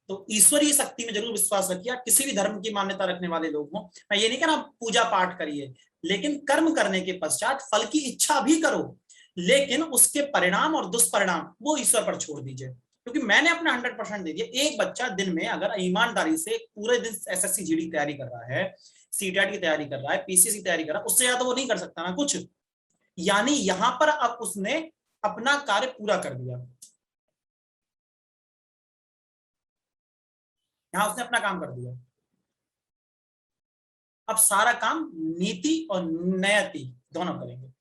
Speaker 1: तो ईश्वरीय शक्ति में जरूर विश्वास रखिए। किसी भी धर्म की मान्यता रखने वाले लोग हों, मैं ये नहीं कह रहा पूजा पाठ करिए, लेकिन कर्म करने के पश्चात फल की इच्छा भी करो, लेकिन उसके परिणाम और दुष्परिणाम वो ईश्वर पर छोड़ दीजिए। क्योंकि मैंने अपना 100% दे दिया। एक बच्चा दिन में अगर ईमानदारी से पूरे दिन एसएससी जीडी की तैयारी कर रहा है, सीटेट की तैयारी कर रहा है, पीसीसी की तैयारी कर रहा है, उससे ज्यादा वो नहीं कर सकता ना कुछ। यानी यहां पर अब उसने अपना कार्य पूरा कर दिया, यहां उसने अपना काम कर दिया। अब सारा काम नीति और नयति दोनों करेंगे।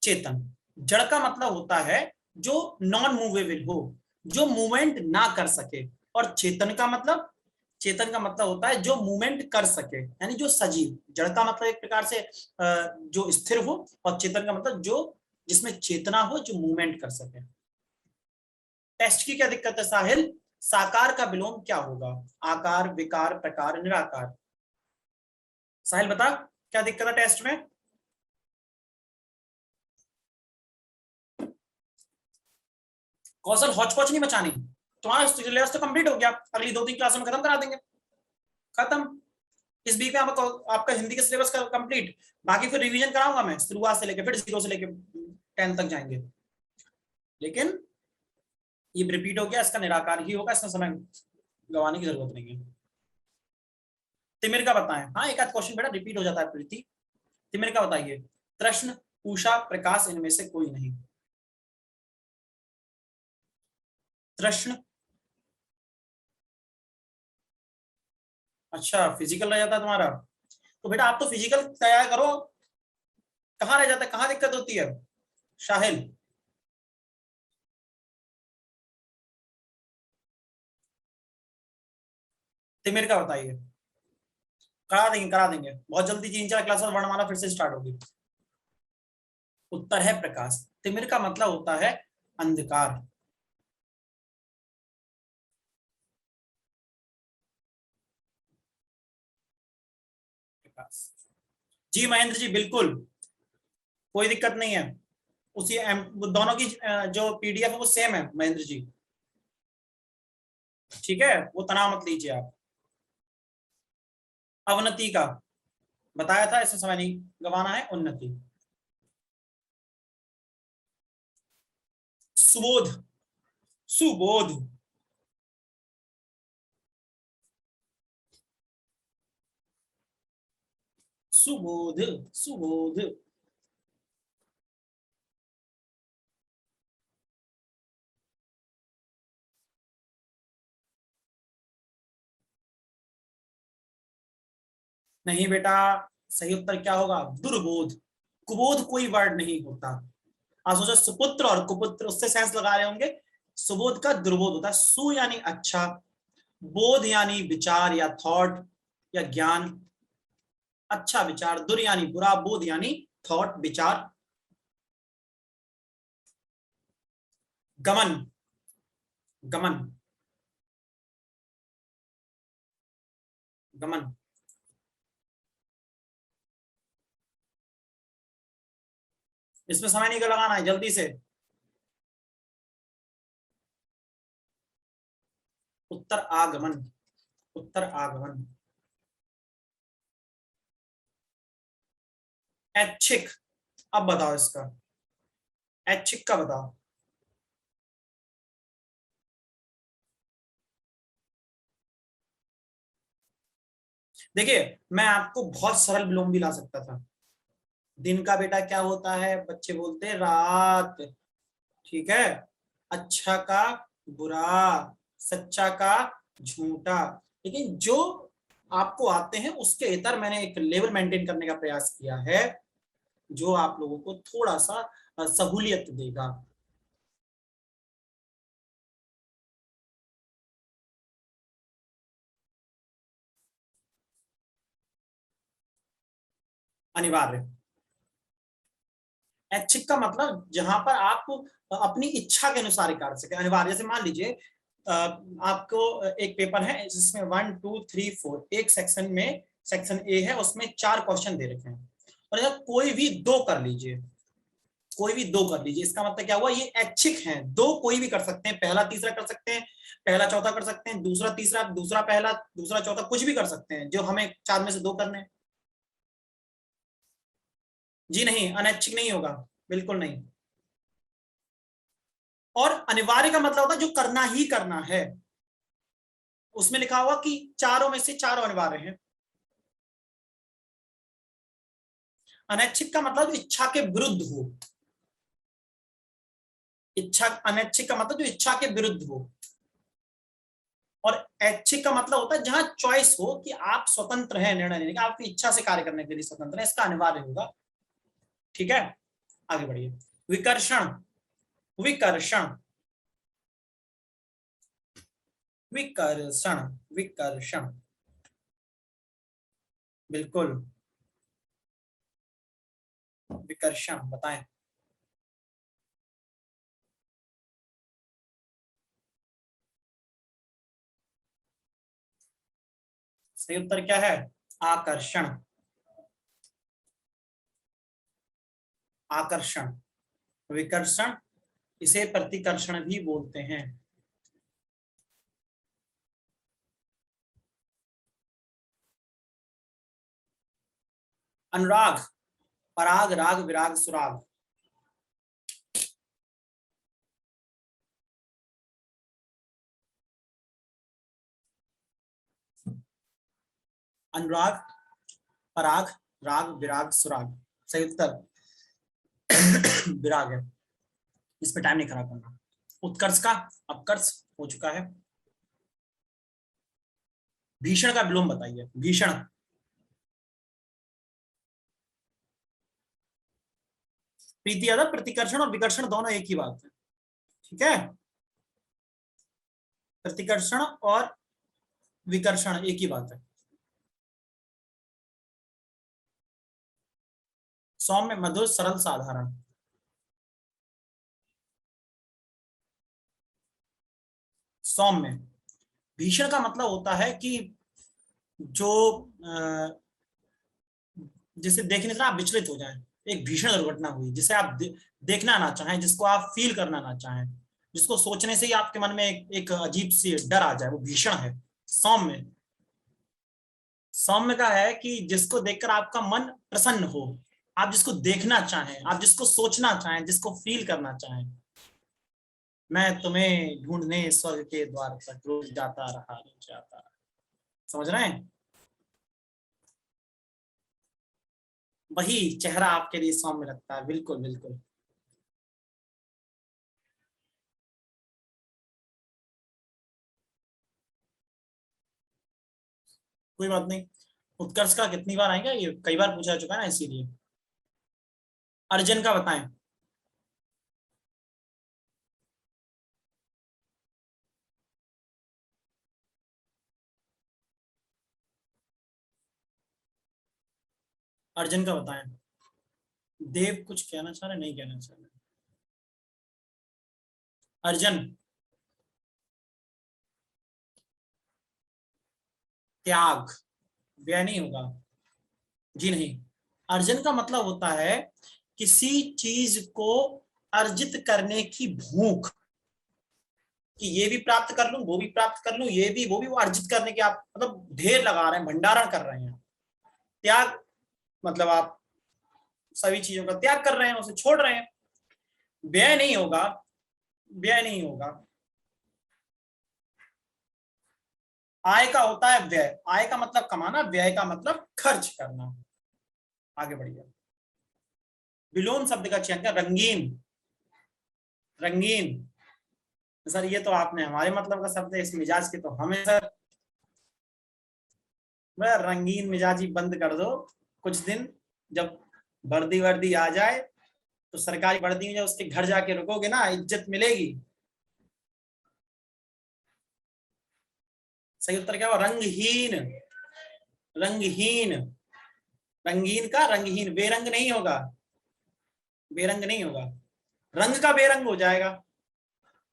Speaker 1: चेतन, जड़ का मतलब होता है जो नॉन मूवेबल हो, जो मूवमेंट ना कर सके। और चेतन का मतलब, चेतन का मतलब होता है जो मूवमेंट कर सके, यानी जो सजीव। जड़ का मतलब एक प्रकार से जो स्थिर हो, और चेतन का मतलब जो जिसमें चेतना हो, जो मूवमेंट कर सके। टेस्ट की क्या दिक्कत है साहिल? साकार का विलोम क्या होगा? आकार, विकार, प्रकार, निराकार। साहिल बता, क्या दिक्कत है टेस्ट में? कौशल हौच पौच नहीं मचानी। तुम्हारा सिलेबस तो कंप्लीट हो गया, अगली 2-3 क्लासों में खत्म करा देंगे। खत्म। इस बीच में आपका हिंदी के सिलेबस का कंप्लीट। बाकी फिर रिवीजन कराऊंगा मैं, शुरुआत से लेके फिर 0 से लेके 10 तक जाएंगे। लेकिन ये रिपीट हो गया, इसका निराकार ही होगा, इसमें समय गंवाने की जरूरत नहीं है। तिमिर का बताएं। हाँ, एक आध क्वेश्चन बेटा रिपीट हो जाता है प्रीति। तिमिर का बताइए। कृष्ण, उषा, प्रकाश, इनमें से कोई नहीं। कृष्ण। अच्छा, फिजिकल रह जाता है तुम्हारा। तो बेटा आप तो फिजिकल तैयार करो, कहाँ रह जाता है, कहाँ दिक्कत होती है? शाहिल। तिमिर का बताइए। करा देंगे, करा देंगे बहुत जल्दी। 3-4 क्लास वर्णमाला फिर से स्टार्ट होगी। उत्तर है प्रकाश। तिमिर का मतलब होता है अंधकार। प्रकाश। जी महेंद्र जी, बिल्कुल कोई दिक्कत नहीं है। उसी दोनों की जो पीडीएफ है वो सेम है महेंद्र जी। ठीक है, वो तनाव मत लीजिए आप। अवनति का बताया था, इसमें समय नहीं गंवाना है। उन्नति। सुबोध। सुबोध। सुबोध। सुबोध। नहीं बेटा, सही उत्तर क्या होगा? दुर्बोध। कुबोध कोई वर्ड नहीं होता। आप सोचो सुपुत्र और कुपुत्र, उससे सेंस लगा रहे होंगे। सुबोध का दुर्बोध होता है। सु यानी अच्छा, बोध यानी विचार या थॉट या ज्ञान, अच्छा विचार। दुर यानी बुरा, बोध यानी थॉट, विचार। गमन। गमन। गमन। इसमें समय नहीं लगाना है, जल्दी से। उत्तर आगमन। उत्तर आगमन। ऐच्छिक। अब बताओ इसका, ऐच्छिक का बताओ। देखिए, मैं आपको बहुत सरल विलोम भी ला सकता था। दिन का बेटा क्या होता है? बच्चे बोलते हैं रात। ठीक है। अच्छा का बुरा, सच्चा का झूठा। लेकिन जो आपको आते हैं उसके इतर मैंने एक लेवल मेंटेन करने का प्रयास किया है, जो आप लोगों को थोड़ा सा सहूलियत देगा। अनिवार्य। ऐच्छिक का मतलब जहां पर आप अपनी इच्छा के अनुसार कार्य सके। अनिवार्य, जैसे मान लीजिए आपको एक पेपर है जिसमें 1 2 3 4, एक सेक्शन में, सेक्शन ए है, उसमें 4 क्वेश्चन दे रखे हैं, और अगर कोई भी 2 कर लीजिए, कोई भी 2 कर लीजिए, इसका मतलब क्या हुआ? ये ऐच्छिक हैं। 2 कोई भी कर सकते हैं, पहला तीसरा कर सकते हैं, पहला चौथा कर सकते हैं, दूसरा तीसरा, दूसरा पहला, दूसरा चौथा, कुछ भी कर सकते हैं, जो हमें 4 में से 2 करने हैं। जी नहीं, अनैच्छिक नहीं होगा, बिल्कुल नहीं। और अनिवार्य का मतलब होता है जो करना ही करना है। उसमें लिखा हुआ कि चारों में से चारों अनिवार्य हैं। अनैच्छिक का मतलब इच्छा के विरुद्ध हो। इच्छा, अनैच्छिक का मतलब जो इच्छा के विरुद्ध हो। और ऐच्छिक का मतलब होता है जहां चॉइस हो कि आप स्वतंत्र हैं निर्णय लेने का, आपकी इच्छा से कार्य करने के लिए स्वतंत्र है, इसका अनिवार्य होगा। ठीक है, आगे बढ़िए। विकर्षण, विकर्षण, विकर्षण, विकर्षण, बिल्कुल, विकर्षण बताएं। सही उत्तर क्या है? आकर्षण, आकर्षण। विकर्षण, इसे प्रतिकर्षण भी बोलते हैं। अनुराग, पराग, राग, विराग, सुराग। अनुराग, पराग, राग, विराग, सुराग। सही उत्तर विराग है। इस पे टाइम नहीं खराब करना। उत्कर्ष का अपकर्ष हो चुका है। भीषण का विलोम बताइए। भीषण, प्रीति यादव, प्रतिकर्षण और विकर्षण दोनों एक ही बात है। ठीक है, प्रतिकर्षण और विकर्षण एक ही बात है। सौम्य, मधुर, सरल, साधारण। सौम्य। भीषण का मतलब होता है कि जो जिसे देखने से आप विचलित हो जाएं, एक भीषण दुर्घटना हुई जिसे आप देखना ना चाहें, जिसको आप फील करना ना चाहें, जिसको सोचने से ही आपके मन में एक अजीब सी डर आ जाए, वो भीषण है। सौम्य, सौम्य का है कि जिसको देखकर आपका मन प्रसन्न हो, आप जिसको देखना चाहें, आप जिसको सोचना चाहें, जिसको फील करना चाहें। मैं तुम्हें ढूंढने स्वर्ग के द्वार तक रोज जाता रहा, रोज जाता रहा। समझ रहे हैं? वही चेहरा आपके लिए सौम्य लगता है, बिल्कुल बिल्कुल। कोई बात नहीं। उत्कर्ष का कितनी बार आएगा, ये कई बार पूछा चुका है ना, इसीलिए। अर्जन का बताएं। अर्जन का बताएं। देव कुछ कहना चाह रहे, नहीं कहना चाह रहे? अर्जन, त्याग, व्यय नहीं होगा जी, नहीं। अर्जन का मतलब होता है किसी चीज को अर्जित करने की भूख, कि ये भी प्राप्त कर लूं, वो भी प्राप्त कर लूं, ये भी वो भी, वो अर्जित करने के आप मतलब ढेर लगा रहे हैं, भंडारण कर रहे हैं। त्याग मतलब आप सभी चीजों का त्याग कर रहे हैं, उसे छोड़ रहे हैं। व्यय नहीं होगा, व्यय नहीं होगा। आय का होता है व्यय, आय का मतलब कमाना, व्यय का मतलब खर्च करना। आगे बढ़िए। विलोम शब्द का चयन कर। रंगीन, रंगीन। सर ये तो आपने हमारे मतलब का शब्द है, इस मिजाज के तो हमें सर, रंगीन मिजाजी बंद कर दो कुछ दिन। जब वर्दी वर्दी आ जाए तो सरकारी वर्दी में जब उसके घर जाके रुकोगे ना, इज्जत मिलेगी। सही उत्तर क्या हुआ? रंगहीन, रंगहीन। रंगीन का रंगहीन, बेरंग नहीं होगा, बेरंग नहीं होगा। रंग का बेरंग हो जाएगा,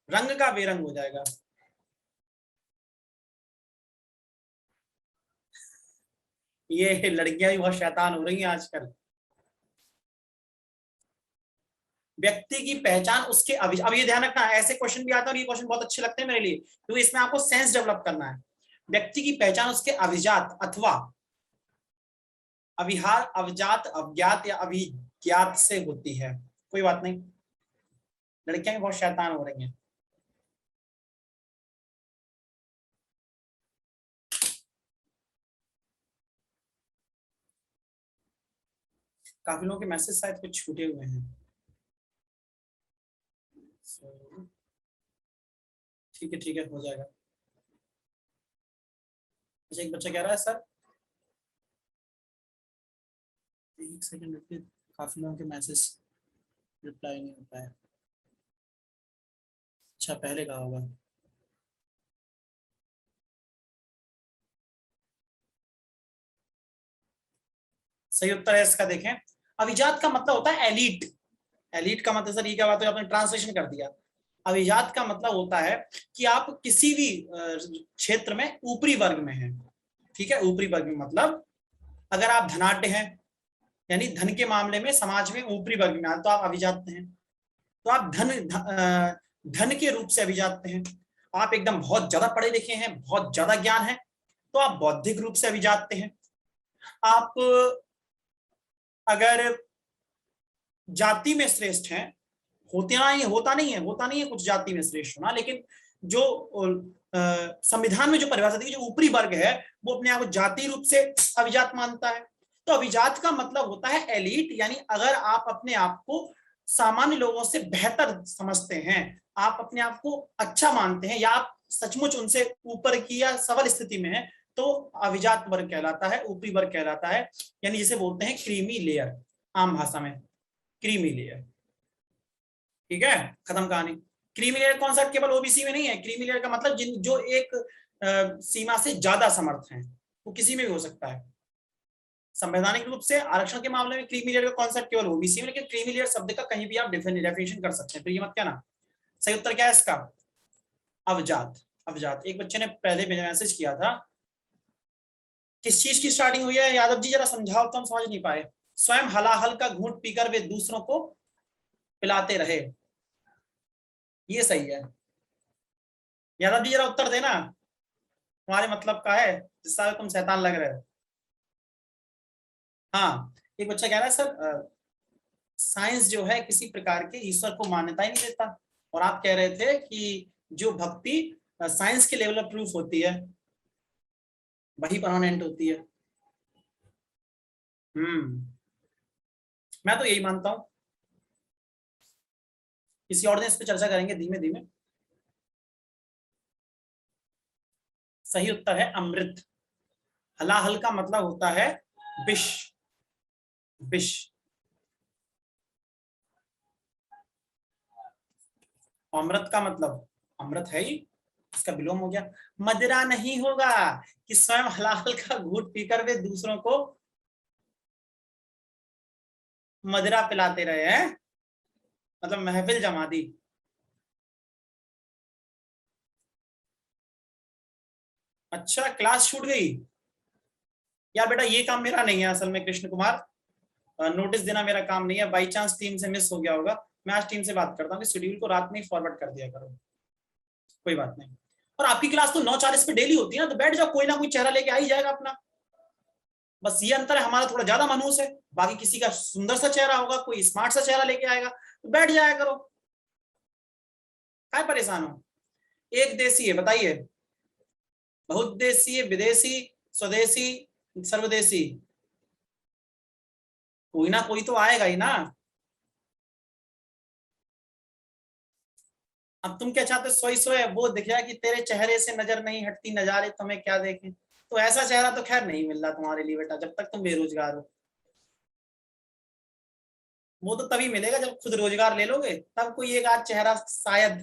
Speaker 1: रंग का बेरंग हो जाएगा। ये लड़कियां भी बहुत शैतान हो रही हैं आजकल। व्यक्ति की पहचान उसके अब ये ध्यान रखना, ऐसे क्वेश्चन भी आता है और ये क्वेश्चन बहुत अच्छे लगते हैं मेरे लिए, क्योंकि इसमें आपको सेंस डेवलप करना है। व्यक्ति की पहचान उसके अभिजात अथवा अविहार, अवजात, अज्ञात या अभिज्ञात से होती है। कोई बात नहीं। लड़कियां भी बहुत शैतान हो रही हैं। काफी लोगों के मैसेज शायद कुछ छूटे हुए हैं। ठीक है हो जाएगा। अच्छा, एक बच्चा कह रहा है सर, एक सेकंड रुकिए, काफी लोगों के मैसेज रिप्लाई नहीं होता है। अच्छा, पहले कहा होगा। सही उत्तर है इसका, देखें, अभिजात का मतलब होता है एलीट। एलीट का मतलब सर ये क्या बात है, आपने ट्रांसलेशन कर दिया। अभिजात का मतलब होता है कि आप किसी भी क्षेत्र में ऊपरी वर्ग में हैं। ठीक है, ऊपरी वर्ग में मतलब अगर आप धनाढ्य हैं, यानी धन के मामले में समाज में ऊपरी वर्ग में आते तो आप अभिजात हैं। तो आप धन के रूप से अभिजात हैं। आप एकदम बहुत ज्यादा पढ़े लिखे हैं, बहुत ज्यादा ज्ञान है, तो आप बौद्धिक रूप से अभिजात हैं। आप अगर जाति में श्रेष्ठ हैं, होता नहीं है कुछ जाति में श्रेष्ठ होना, लेकिन जो संविधान में जो परिभाषा दी, जो ऊपरी वर्ग है वो अपने आप को जाति रूप से अभिजात मानता है। तो अभिजात का मतलब होता है एलीट, यानी अगर आप अपने आप को सामान्य लोगों से बेहतर समझते हैं, आप अपने आप को अच्छा मानते हैं, या आप सचमुच उनसे ऊपर की या सबल स्थिति में है, तो अभिजात वर्ग कहलाता है, ऊपरी वर्ग कहलाता है। यानी जिसे बोलते हैं क्रीमी लेयर, आम भाषा में क्रीमी लेयर। ठीक है, खत्म कहानी। क्रीमी लेयर कौन सा, केवल ओबीसी में नहीं है। क्रीमी लेयर का मतलब जिन जो एक सीमा से ज्यादा समर्थ हैं, वो किसी में भी हो सकता है। संवैधानिक रूप से आरक्षण के मामले में क्रीमी लेयर का कॉन्सेप्ट केवल ओबीसी में, लेकिन क्रीमी लेयर शब्द का कहीं भी आप डेफिनेशन कर सकते हैं, तो ये मत कहना। सही उत्तर क्या है इसका, अवजात। अवजात। एक बच्चे ने पहले मैसेज किया था, किस चीज की स्टार्टिंग हुई है यादव जी, जरा समझाओ तो, हम समझ नहीं पाए। स्वयं हलाहल का घूंट पीकर वे दूसरों को पिलाते रहे, ये सही है। यादव जी जरा उत्तर देना, तुम्हारे मतलब का है जिससे तुम शैतान लग रहे हो। हाँ, एक बच्चा कह रहा है सर, साइंस जो है किसी प्रकार के ईश्वर को मान्यता ही नहीं देता, और आप कह रहे थे कि जो भक्ति साइंस के लेवल पर प्रूफ होती है वही परमानेंट होती है। मैं तो यही मानता हूं। किसी और दिन इस पर चर्चा करेंगे धीमे धीमे। सही उत्तर है अमृत। हलाहल का मतलब होता है विष। विष। अमृत का मतलब अमृत है ही, इसका विलोम हो गया। मदिरा नहीं होगा कि स्वयं हलाहल का घूंट पीकर वे दूसरों को मदिरा पिलाते रहे हैं, मतलब महफिल जमा दी। अच्छा, क्लास छूट गई। यार बेटा, ये काम मेरा नहीं है असल में कृष्ण कुमार, नोटिस देना मेरा काम नहीं है। बाई चांस टीम से मिस हो गया होगा, मैं आज टीम से बात करता हूँ कि शेड्यूल को रात में ही फॉरवर्ड कर दिया करो। कोई बात नहीं। और आपकी क्लास तो 9:40 पे डेली होती है ना, तो बैठ जाओ, कोई ना कोई चेहरा लेके आ ही जाएगा अपना। बस ये अंतर है, हमारा थोड़ा ज्यादा मनहूस है, बाकी किसी का सुंदर सा चेहरा होगा, कोई स्मार्ट सा चेहरा लेके आएगा, तो बैठ जाया करो, क्या परेशान हो। एक देशी है बताइए, बहुउद्देशीय, विदेशी, स्वदेशी, सर्वदेशी, कोई ना कोई तो आएगा ही ना। अब तुम क्या चाहते, सोई सोए वो दिख जाए कि तेरे चेहरे से नजर नहीं हटती, नजारे तुम्हें क्या देखें। तो ऐसा चेहरा तो खैर नहीं मिल रहा तुम्हारे लिए बेटा, जब तक तुम बेरोजगार हो। वो तो तभी मिलेगा जब खुद रोजगार ले लोगे, तब कोई एक आध चेहरा शायद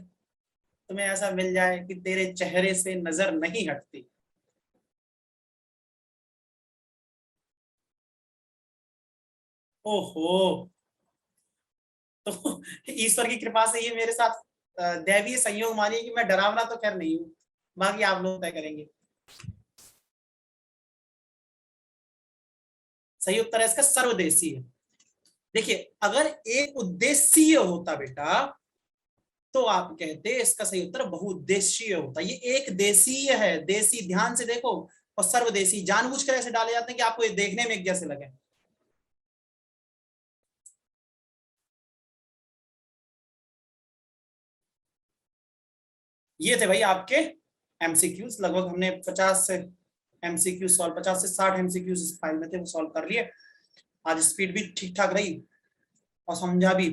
Speaker 1: तुम्हें ऐसा मिल जाए कि तेरे चेहरे से नजर नहीं हटती। ओहो, तो ईश्वर की कृपा से ये मेरे साथ दैवीय संयोग मानिए कि मैं डरावना तो खैर नहीं हूं, बाकी आप लोग तय करेंगे। सही उत्तर है इसका सर्वदेशीय। देखिए, अगर एक उद्देश्य होता बेटा तो आप कहते, इसका सही उत्तर बहुउद्देशीय होता। ये एक देशीय है, देशी ध्यान से देखो, और सर्वदेशी जानबूझकर ऐसे डाले जाते हैं कि आपको ये देखने में एक जैसे लगे। ये थे भाई आपके एमसीक्यूज। लगभग हमने 50 से एमसीक्यू सॉल्व, 50 से 60 एमसीक्यूज इस फाइल में थे, वो सॉल्व कर लिए। आज स्पीड भी ठीक ठाक रही और समझा भी।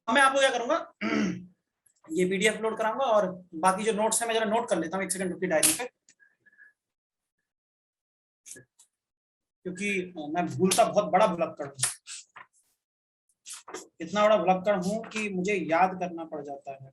Speaker 1: अब मैं आपको क्या करूंगा, ये पीडीएफ अपलोड कराऊंगा और बाकी जो नोट्स है मैं जरा नोट कर लेता हूँ, एक सेकंड रुकिए डायरी पे, क्योंकि मैं भूलता बहुत बड़ा भुलक्कड़ हूँ। इतना बड़ा भुलक्कड़ हूँ कि मुझे याद करना पड़ जाता है।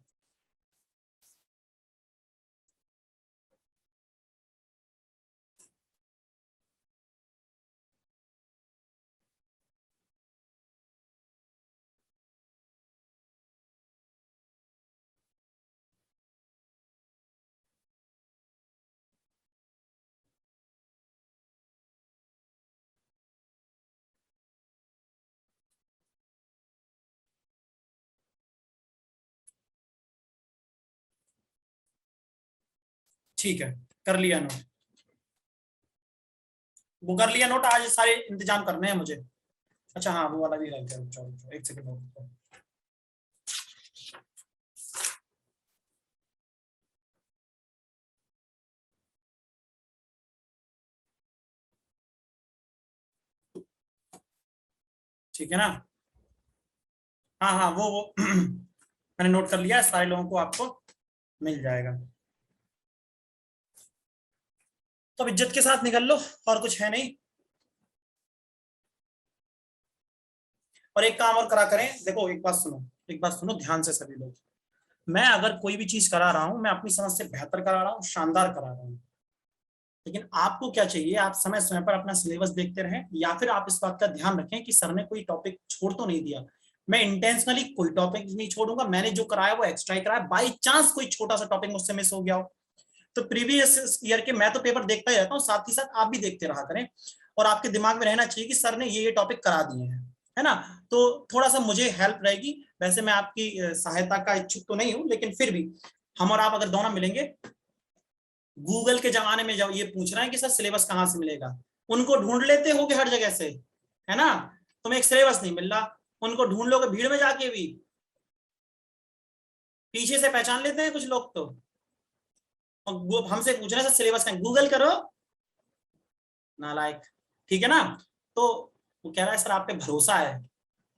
Speaker 1: ठीक है, कर लिया नोट। वो कर लिया नोट, आज सारे इंतजाम करने हैं मुझे। अच्छा हाँ, वो वाला भी रह गया, चलो एक सेकंड नोट। ठीक है ना? हाँ हाँ, वो मैंने नोट कर लिया है, सारे लोगों को आपको मिल जाएगा। तो अब इज्जत के साथ निकल लो, और कुछ है नहीं। और एक काम और करा करें, देखो एक बात सुनो, एक बात सुनो ध्यान से सभी लोग। मैं अगर कोई भी चीज करा रहा हूं, मैं अपनी समझ से बेहतर करा रहा हूँ, शानदार करा रहा हूँ। लेकिन आपको क्या चाहिए, आप समय समय पर अपना सिलेबस देखते रहें, या फिर आप इस बात का ध्यान रखें कि सर ने कोई टॉपिक छोड़ तो नहीं दिया। मैं इंटेंशनली कोई टॉपिक नहीं छोड़ूंगा, मैंने जो कराया वो एक्स्ट्रा ही कराया। बाई चांस कोई छोटा सा टॉपिक मुझसे मिस हो गया हो, तो प्रीवियस ईयर के मैं तो पेपर देखता ही रहता हूँ, साथ ही साथ आप भी देखते रहा करें। और आपके दिमाग में रहना चाहिए कि सर ने ये टॉपिक करा दिए हैं, है ना? तो थोड़ा सा मुझे हेल्प रहेगी। वैसे मैं आपकी सहायता का इच्छुक तो नहीं हूं, लेकिन फिर भी हम और आप अगर दोनों मिलेंगे, गूगल के जमाने में जब ये पूछ रहे हैं कि सर सिलेबस कहाँ से मिलेगा, उनको ढूंढ लेते होगे हर जगह से, है ना? तुम्हें एक सिलेबस नहीं मिल रहा, उनको ढूंढ लोगे भीड़ में जाके भी, पीछे से पहचान लेते हैं कुछ लोग तो। और वो हमसे पूछ रहे हैं सर सिलेबस का, गूगल करो, नालायक। ठीक है ना? तो वो कह रहा है सर आप पे भरोसा है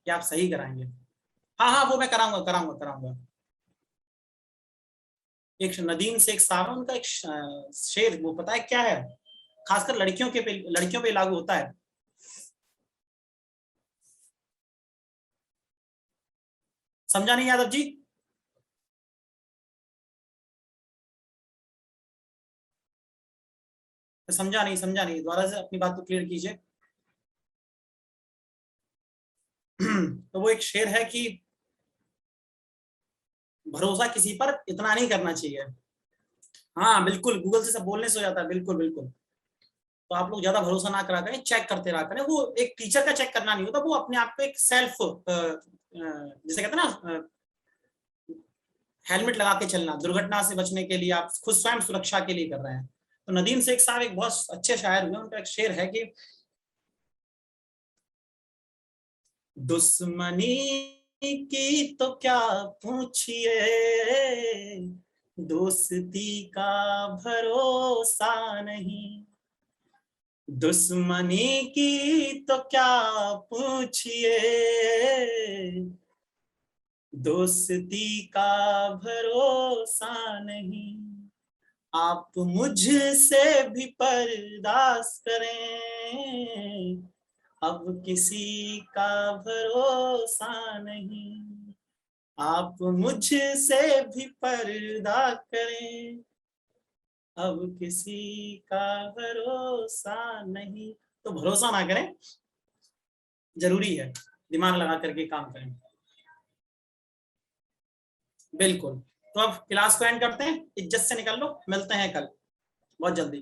Speaker 1: कि आप सही कराएंगे। हाँ हाँ, वो मैं कराऊंगा कराऊंगा कराऊंगा। एक नदीम शेख साहब है, उनका एक शेर, वो पता है क्या है? खासकर लड़कियों पे लागू होता है। समझा नहीं यादव जी? समझा नहीं, दोबारा से अपनी बात को क्लियर कीजिए। तो वो एक शेर है कि भरोसा किसी पर इतना नहीं करना चाहिए। हाँ बिल्कुल, गूगल से सब बोलने से हो जाता है, बिल्कुल बिल्कुल। तो आप लोग ज्यादा भरोसा ना करा करें, चेक करते रहा करें। वो एक टीचर का चेक करना नहीं होता, वो अपने आप को एक सेल्फ, जैसे कहते हैं ना, हेलमेट लगा के चलना, दुर्घटना से बचने के लिए आप खुद स्वयं सुरक्षा के लिए कर रहे हैं। तो नदीम शेख साहब एक बहुत अच्छे शायर हुए, उनका एक शेर है कि दुश्मनी की तो क्या पूछिए, दोस्ती का भरोसा नहीं। दुश्मनी की तो क्या पूछिए, दोस्ती का भरोसा नहीं। आप मुझसे भी पर्दास करें, अब किसी का भरोसा नहीं। आप मुझसे भी पर्दा करें, अब किसी का भरोसा नहीं। तो भरोसा ना करें, जरूरी है दिमाग लगा करके काम करें। बिल्कुल। तो अब क्लास को एंड करते हैं, इज्जत से निकल लो, मिलते हैं कल बहुत जल्दी।